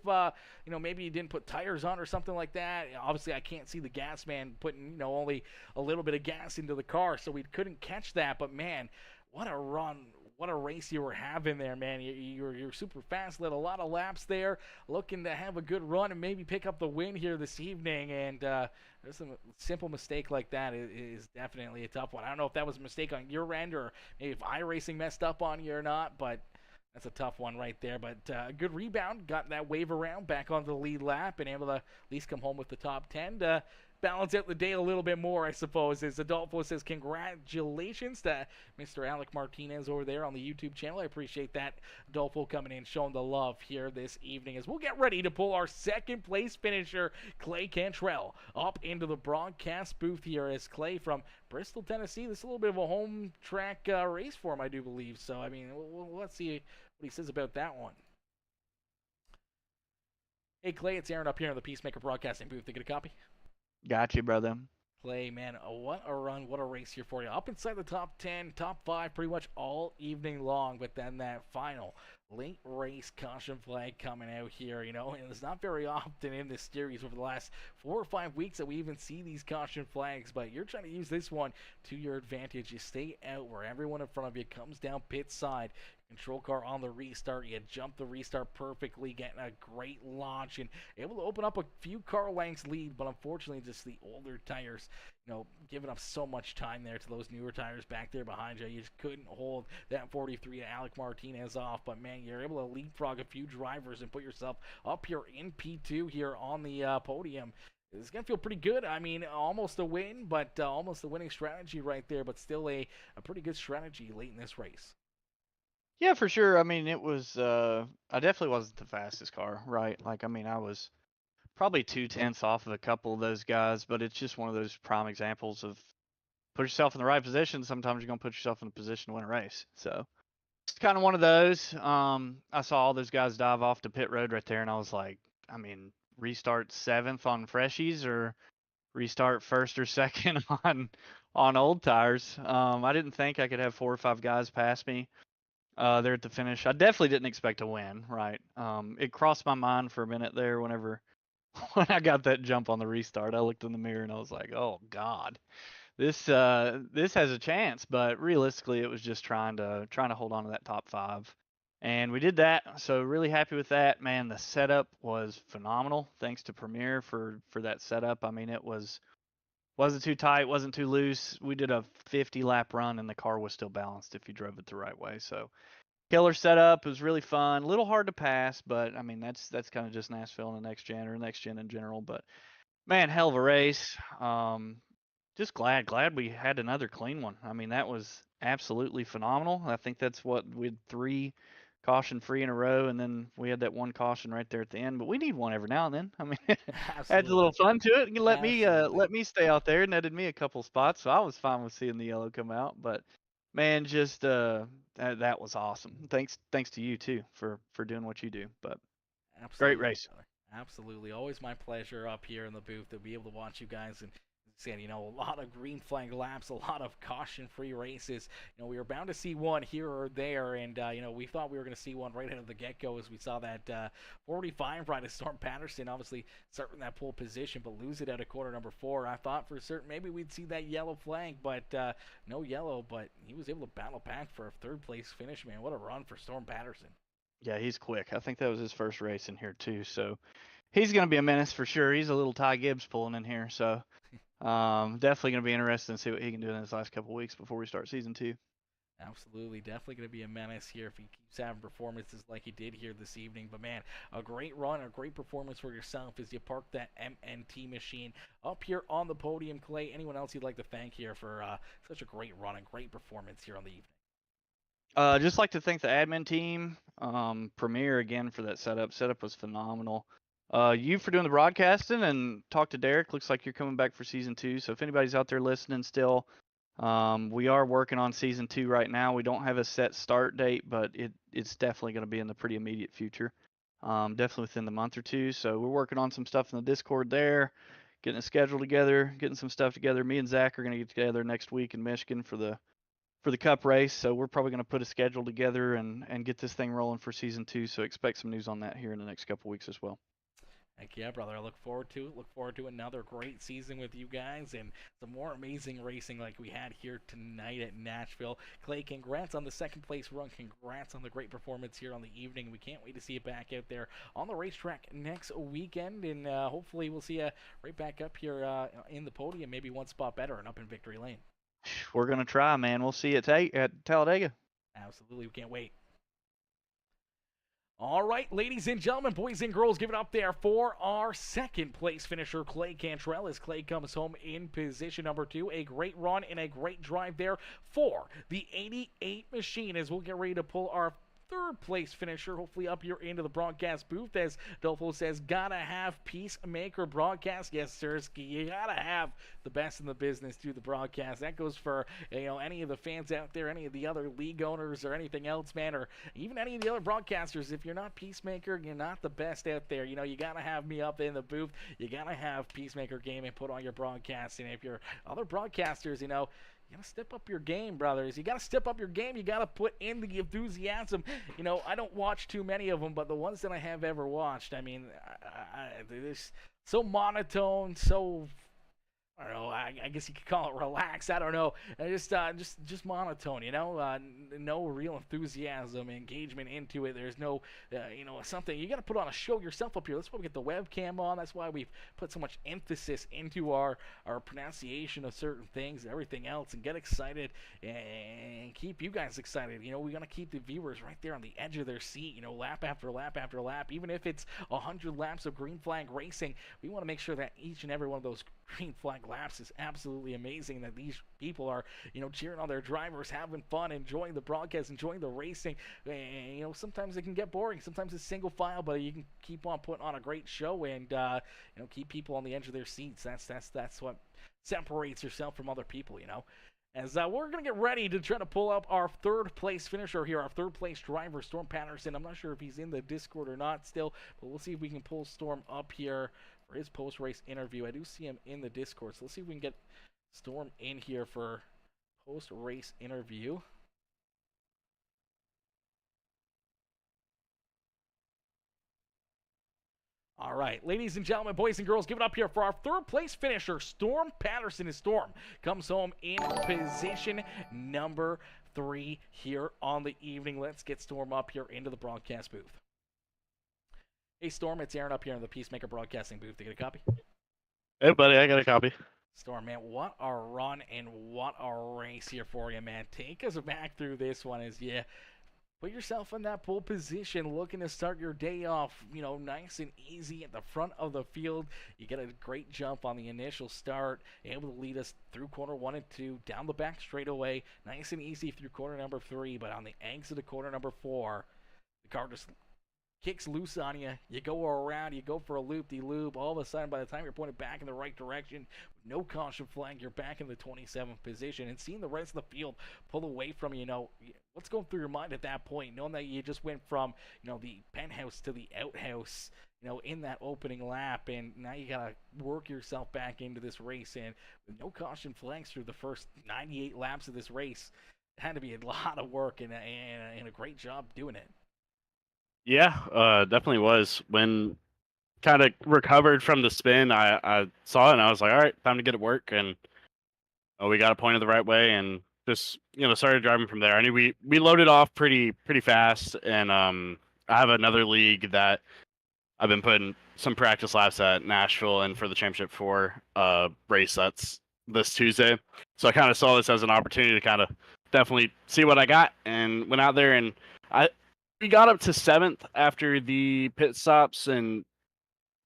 maybe you didn't put tires on or something like that. Obviously, I can't see the gas man putting only a little bit of gas into the car, so we couldn't catch that. But man, what a run! what a race you were having there, man. You're super fast, led a lot of laps there, looking to have a good run and maybe pick up the win here this evening. And there's a simple mistake like that is definitely a tough one. I don't know if that was a mistake on your end or maybe if iRacing messed up on you or not, but that's a tough one right there. But good rebound, got that wave around, back onto the lead lap, and able to at least come home with the top 10 to balance out the day a little bit more, I suppose. As Adolfo says, congratulations to Mr. Alec Martinez over there on the YouTube channel. I appreciate that. Adolfo coming in, showing the love here this evening as we'll get ready to pull our second place finisher, Clay Cantrell, up into the broadcast booth here as Clay from Bristol, Tennessee. This is a little bit of a home track race for him, I do believe. So, I mean, let's see what he says about that one. Hey, Clay, it's Aaron up here in the Peacemaker Broadcasting booth. They get a copy? Got you, brother. Clay, man, what a run, what a race here for you. Up inside the top 10, top 5 pretty much all evening long, but then that final late race caution flag coming out here, you know, and it's not very often in this series over the last 4 or 5 weeks that we even see these caution flags, but you're trying to use this one to your advantage. You stay out where everyone in front of you comes down pit side. Control car on the restart. You jump the restart perfectly, getting a great launch and able to open up a few car lengths lead, but unfortunately just the older tires, you know, giving up so much time there to those newer tires back there behind you. You just couldn't hold that 43 to Alec Martinez off, but man, you're able to leapfrog a few drivers and put yourself up here in P2 here on the podium. It's going to feel pretty good. I mean, almost a win, but almost a winning strategy right there, but still a pretty good strategy late in this race. Yeah, for sure. I mean, it was, I definitely wasn't the fastest car, right? Like, I mean, I was probably 2/10 off of a couple of those guys, but it's just one of those prime examples of put yourself in the right position. Sometimes you're going to put yourself in a position to win a race. So it's kind of one of those. I saw all those guys dive off the pit road right there, and I was like, I mean, restart 7th on freshies or restart 1st or 2nd on old tires. I didn't think I could have 4 or 5 guys pass me there at the finish. I definitely didn't expect to win, right? It crossed my mind for a minute there whenever when I got that jump on the restart. I looked in the mirror and I was like, "Oh God, this has a chance." But realistically, it was just trying to hold on to that top 5, and we did that. So really happy with that, man. The setup was phenomenal. Thanks to Premier for that setup. I mean, it wasn't too tight, wasn't too loose. We did a 50 lap run and the car was still balanced if you drove it the right way. So killer setup. It was really fun. A little hard to pass, but I mean that's kind of just Nashville and the next gen or next gen in general. But man, hell of a race. Just glad we had another clean one. I mean that was absolutely phenomenal. I think that's what we had 3 caution free in a row, and then we had that one caution right there at the end. But we need one every now and then. I mean, adds a little fun to it. You let me stay out there, netted me a couple spots, so I was fine with seeing the yellow come out. But man, just that was awesome. Thanks to you too for doing what you do. But Absolutely. great race. Absolutely. Always my pleasure up here in the booth to be able to watch you guys and saying, you know, a lot of green flag laps, a lot of caution-free races. You know, we were bound to see one here or there, and, you know, we thought we were going to see one right out of the get-go as we saw that 45 ride of Storm Patterson, obviously starting that pole position, but lose it out of quarter number 4. I thought for certain maybe we'd see that yellow flag, but no yellow, but he was able to battle back for a third-place finish, man. What a run for Storm Patterson. Yeah, he's quick. I think that was his first race in here too, so he's going to be a menace for sure. He's a little Ty Gibbs pulling in here, so definitely going to be interesting to see what he can do in his last couple weeks before we start season 2. Absolutely. Definitely going to be a menace here if he keeps having performances like he did here this evening. But, man, a great run, a great performance for yourself as you park that MNT machine up here on the podium. Clay, anyone else you'd like to thank here for such a great run and great performance here on the evening? Just like to thank the admin team, Premier again for that setup. Setup was phenomenal. You for doing the broadcasting, and talk to Derek. Looks like you're coming back for season 2. So if anybody's out there listening still, we are working on season 2 right now. We don't have a set start date, but it's definitely going to be in the pretty immediate future. Definitely within the month or 2. So we're working on some stuff in the Discord there, getting a schedule together, getting some stuff together. Me and Zach are going to get together next week in Michigan for the Cup race. So we're probably going to put a schedule together and get this thing rolling for season 2. So expect some news on that here in the next couple weeks as well. Heck yeah, brother. I look forward to it. Look forward to another great season with you guys and some more amazing racing like we had here tonight at Nashville. Clay, congrats on the second place run. Congrats on the great performance here on the evening. We can't wait to see you back out there on the racetrack next weekend. And hopefully we'll see you right back up here in the podium, maybe one spot better and up in victory lane. We're going to try, man. We'll see you at Talladega. Absolutely. We can't wait. All right, ladies and gentlemen, boys and girls, give it up there for our second place finisher, Clay Cantrell, as Clay comes home in position number 2. A great run and a great drive there for the 88 machine as we'll get ready to pull our third place finisher, hopefully up here into the broadcast booth, as Dolfo says, gotta have Peacemaker broadcast. Yes, sir, you gotta have the best in the business do the broadcast. That goes for any of the fans out there, any of the other league owners or anything else, man, or even any of the other broadcasters. If you're not Peacemaker, you're not the best out there. You gotta have me up in the booth. You gotta have Peacemaker Gaming put on your broadcast. And if you're other broadcasters, you gotta step up your game, brothers. You gotta step up your game. You gotta put in the enthusiasm. I don't watch too many of them, but the ones that I have ever watched, I mean, they're so monotone, so I don't know. I guess you could call it relaxed. I don't know. Just monotone. No real enthusiasm, engagement into it. There's no, something. You got to put on a show yourself up here. That's why we get the webcam on. That's why we've put so much emphasis into our pronunciation of certain things, and everything else, and get excited and keep you guys excited. We gotta keep the viewers right there on the edge of their seat. Lap after lap after lap. Even if it's 100 laps of green flag racing, we want to make sure that each and every one of those green flag laps is absolutely amazing, that these people are cheering on their drivers, having fun, enjoying the broadcast, enjoying the racing. And sometimes it can get boring, sometimes it's single file, but you can keep on putting on a great show and keep people on the edge of their seats. That's what separates yourself from other people. As we're going to get ready to try to pull up our third place finisher here, our third place driver, Storm Patterson. I'm not sure if he's in the Discord or not still, but we'll see if we can pull Storm up here for his post-race interview. I do see him in the Discord, so let's see if we can get Storm in here for post-race interview. All right, ladies and gentlemen, boys and girls, give it up here for our third place finisher, Storm Patterson. As Storm comes home in position number 3 here on the evening. Let's get Storm up here into the broadcast booth. Hey, Storm, it's Aaron up here in the Peacemaker Broadcasting booth. You get a copy? Hey, buddy, I got a copy. Storm, man, what a run and what a race here for you, man. Take us back through this one as you put yourself in that pole position, looking to start your day off, nice and easy at the front of the field. You get a great jump on the initial start, able to lead us through corner 1 and 2, down the back straightaway, nice and easy through corner number 3, but on the exit of corner number 4, the car just kicks loose on you. You go around, you go for a loop-de-loop. All of a sudden, by the time you're pointed back in the right direction, no caution flag, you're back in the 27th position. And seeing the rest of the field pull away from you, what's going through your mind at that point, knowing that you just went from, the penthouse to the outhouse, in that opening lap, and now you got to work yourself back into this race. And with no caution flags through the first 98 laps of this race, it had to be a lot of work and a great job doing it. Yeah, definitely was. When kind of recovered from the spin, I saw it and I was like, all right, time to get to work. And we got it pointed the right way and just, started driving from there. I knew we loaded off pretty fast. And I have another league that I've been putting some practice laps at Nashville and for the Championship 4 race that's this Tuesday. So I kind of saw this as an opportunity to kind of definitely see what I got and went out there and we got up to 7th after the pit stops and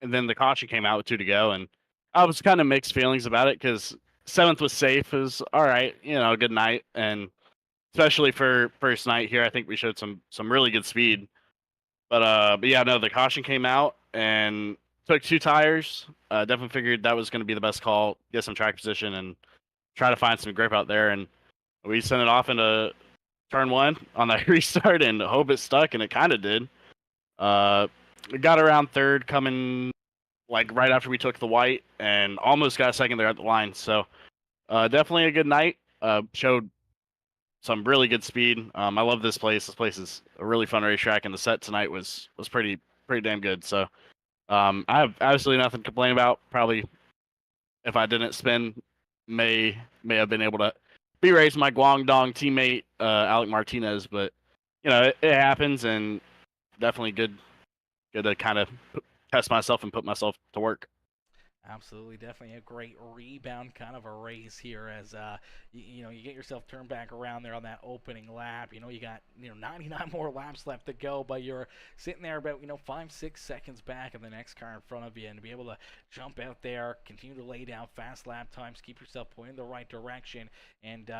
then the caution came out with 2 to go, and I was kind of mixed feelings about it because 7th was safe, is all right, good night, and especially for first night here, I think we showed some really good speed. But yeah, no, the caution came out and took 2 tires. Definitely figured that was going to be the best call, get some track position and try to find some grip out there, and we sent it off into turn 1 on that restart and hope it stuck, and it kind of did. We got around 3rd coming like right after we took the white and almost got 2nd there at the line. So definitely a good night. Showed some really good speed. I love this place. This place is a really fun racetrack, and the set tonight was pretty damn good. So I have absolutely nothing to complain about. Probably if I didn't spin, may have been able to be race my Guangdong teammate Alec Martinez, but it happens, and definitely good to kind of test myself and put myself to work. Absolutely, definitely a great rebound kind of a race here as you get yourself turned back around there on that opening lap. You got 99 more laps left to go, but you're sitting there about 5-6 seconds back of the next car in front of you, and to be able to jump out there, continue to lay down fast lap times, keep yourself pointing in the right direction, and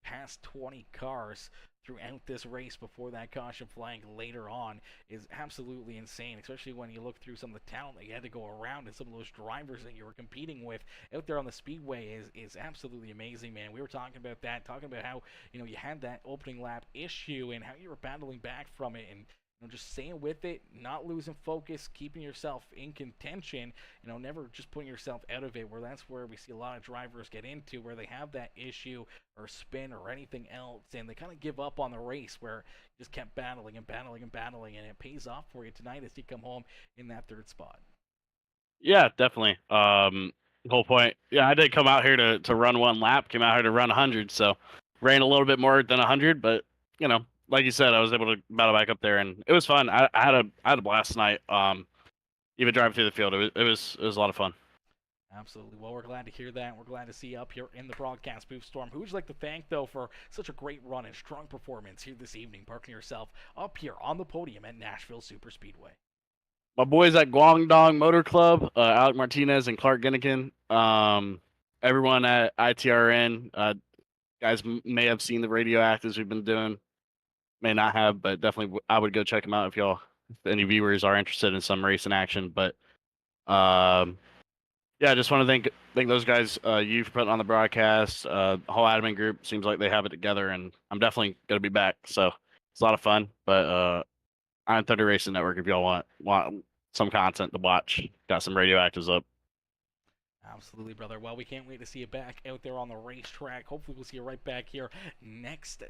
past 20 cars throughout this race before that caution flag later on is absolutely insane, especially when you look through some of the talent that you had to go around and some of those drivers that you were competing with out there on the speedway is absolutely amazing, man. We were talking about that, talking about how you had that opening lap issue and how you were battling back from it, and just staying with it, not losing focus, keeping yourself in contention, never just putting yourself out of it, where that's where we see a lot of drivers get into, where they have that issue or spin or anything else, and they kind of give up on the race, where you just kept battling and battling and battling, and it pays off for you tonight as you come home in that third spot. Yeah, definitely. Whole point. Yeah, I did come out here to run one lap. Came out here to run 100, so ran a little bit more than 100, but like you said, I was able to battle back up there, and it was fun. I had a blast tonight. Even driving through the field, it was a lot of fun. Absolutely. Well, we're glad to hear that. We're glad to see you up here in the broadcast booth, Storm. Who would you like to thank, though, for such a great run and strong performance here this evening, parking yourself up here on the podium at Nashville Super Speedway? My boys at Guangdong Motor Club, Alec Martinez and Clark Ginnikin. Everyone at ITRN. Guys may have seen the radio actives we've been doing. May not have, but definitely I would go check them out if any viewers are interested in some racing action. But yeah, I just want to thank those guys, you for putting on the broadcast. The whole admin group seems like they have it together, and I'm definitely gonna be back. So it's a lot of fun. But Iron Thunder Racing Network, if y'all want some content to watch, got some radioactives up. Absolutely, brother. Well, we can't wait to see you back out there on the racetrack. Hopefully, we'll see you right back here next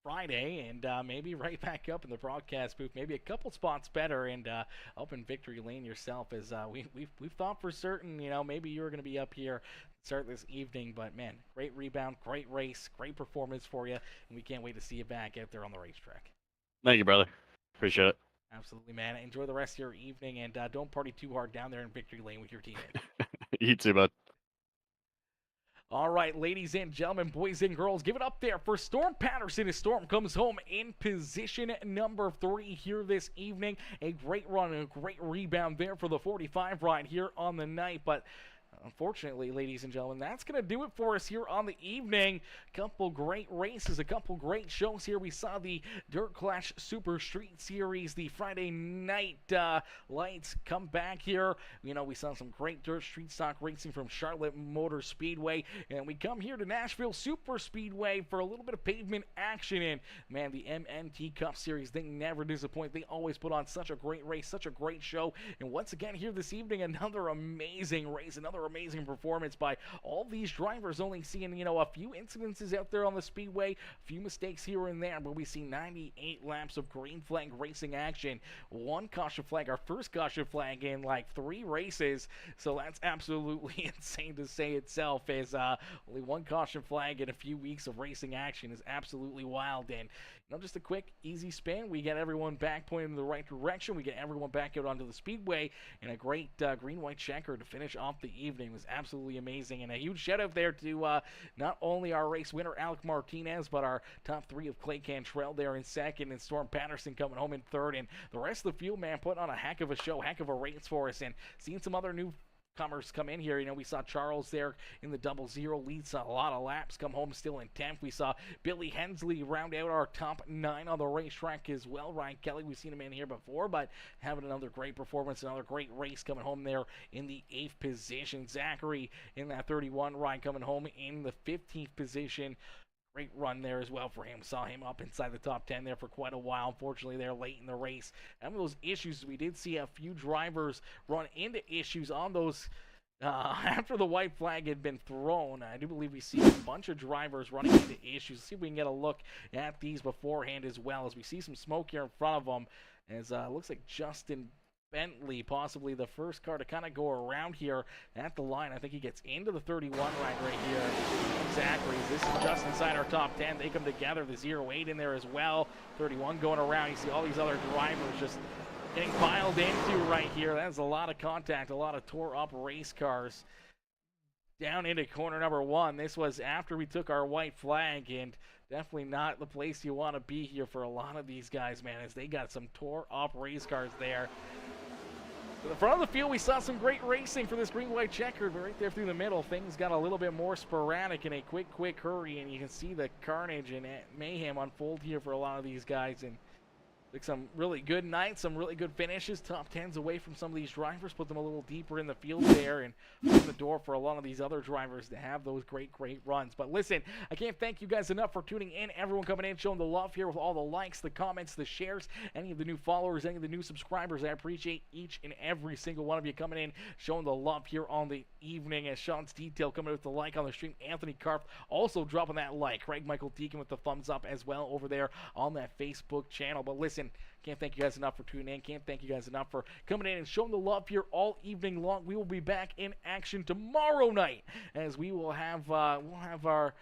Friday, and maybe right back up in the broadcast booth, maybe a couple spots better, and up in victory lane yourself. As we've thought for certain, maybe you were going to be up here start this evening, but man, great rebound, great race, great performance for you, and we can't wait to see you back out there on the racetrack. Thank you, brother. Appreciate it. Absolutely, man. Enjoy the rest of your evening, and don't party too hard down there in victory lane with your teammate. You too, bud. All right, ladies and gentlemen, boys and girls, give it up there for Storm Patterson as Storm comes home in position number 3 here this evening. A great run and a great rebound there for the 45 ride here on the night, but unfortunately, ladies and gentlemen, that's going to do it for us here on the evening. A couple great races, a couple great shows here. We saw the Dirt Clash Super Street Series, the Friday night lights come back here. We saw some great dirt street stock racing from Charlotte Motor Speedway, and we come here to Nashville Super Speedway for a little bit of pavement action. And man, the MNT Cup Series, they never disappoint. They always put on such a great race, such a great show. And once again here this evening, another amazing race, another amazing performance by all these drivers. Only seeing a few incidences out there on the speedway, a few mistakes here and there, but we see 98 laps of green flag racing action, 1 caution flag, our first caution flag in like 3 races, so that's absolutely insane to say itself, as only 1 caution flag in a few weeks of racing action is absolutely wild. And just a quick, easy spin. We get everyone back pointing in the right direction. We get everyone back out onto the speedway, and a great green-white checker to finish off the evening. It was absolutely amazing. And a huge shout-out there to not only our race winner, Alec Martinez, but our top 3 of Clay Cantrell there in second, and Storm Patterson coming home in third. And the rest of the field, man, putting on a heck of a show, heck of a race for us, and seeing some other new comers come in here. We saw Charles there in the 00 leads a lot of laps, come home still in 10th. We saw Billy Hensley round out our top 9 on the racetrack as well. Ryan Kelly, we've seen him in here before, but having another great performance, another great race, coming home there in the 8th position. Zachary in that 31 ride coming home in the 15th position. Great run there as well for him. Saw him up inside the top 10 there for quite a while. Unfortunately, they're late in the race. Having those issues, we did see a few drivers run into issues on those after the white flag had been thrown. I do believe we see a bunch of drivers running into issues. Let's see if we can get a look at these beforehand as well, as we see some smoke here in front of them. As looks like Justin Bentley, possibly the first car to kind of go around here at the line. I think he gets into the 31 line right here. Exactly. This is just inside our top 10. They come together. The 08 in there as well. 31 going around. You see all these other drivers just getting piled into right here. That's a lot of contact, a lot of tore up race cars down into corner number 1. This was after we took our white flag, and definitely not the place you want to be here for a lot of these guys, man, as they got some tore up race cars there. To the front of the field, we saw some great racing for this green-white checkered, but right there through the middle, things got a little bit more sporadic in a quick hurry, and you can see the carnage and mayhem unfold here for a lot of these guys. And some really good nights, some really good finishes, top 10s away from some of these drivers, put them a little deeper in the field there, and open the door for a lot of these other drivers to have those great runs. But listen, I can't thank you guys enough for tuning in, everyone coming in, showing the love here with all the likes, the comments, the shares, any of the new followers, any of the new subscribers. I appreciate each and every single one of you coming in, showing the love here on the evening. As Sean's Detail coming in with the like on the stream, Anthony Karp also dropping that like, Craig Michael Deacon with the thumbs up as well over there on that Facebook channel. But listen, can't thank you guys enough for tuning in. Can't thank you guys enough for coming in and showing the love here all evening long. We will be back in action tomorrow night, as we will have our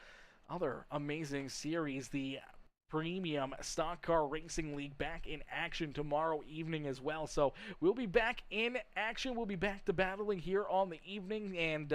other amazing series, the Premium Stock Car Racing League, back in action tomorrow evening as well. So we'll be back in action. We'll be back to battling here on the evening, and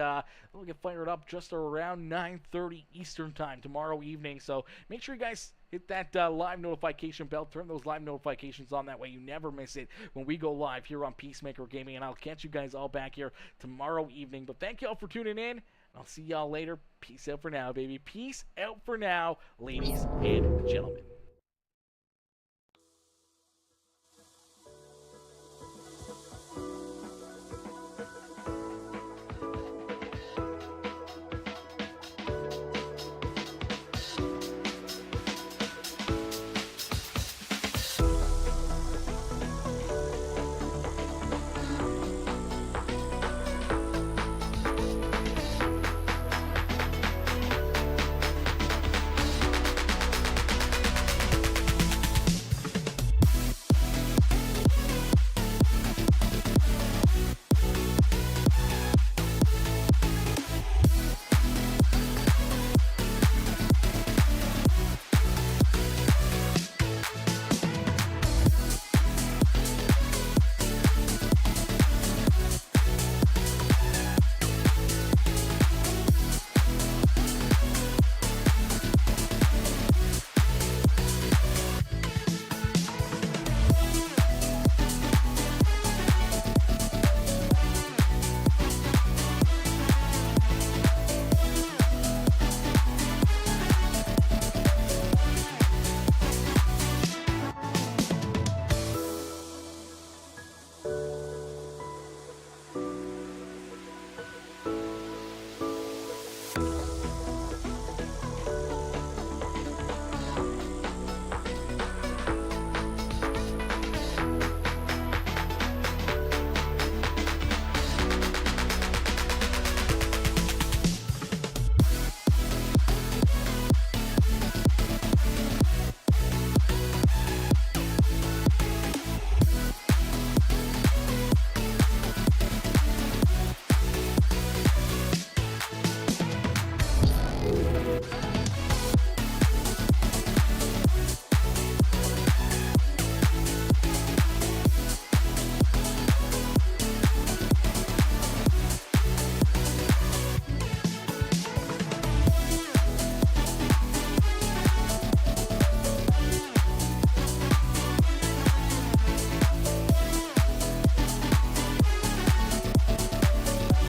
we'll get fired up just around 9:30 Eastern time tomorrow evening. So make sure you guys hit that live notification bell. Turn those live notifications on. That way you never miss it when we go live here on Peacemaker Gaming. And I'll catch you guys all back here tomorrow evening. But thank you all for tuning in. I'll see y'all later. Peace out for now, baby. Peace out for now, ladies and gentlemen.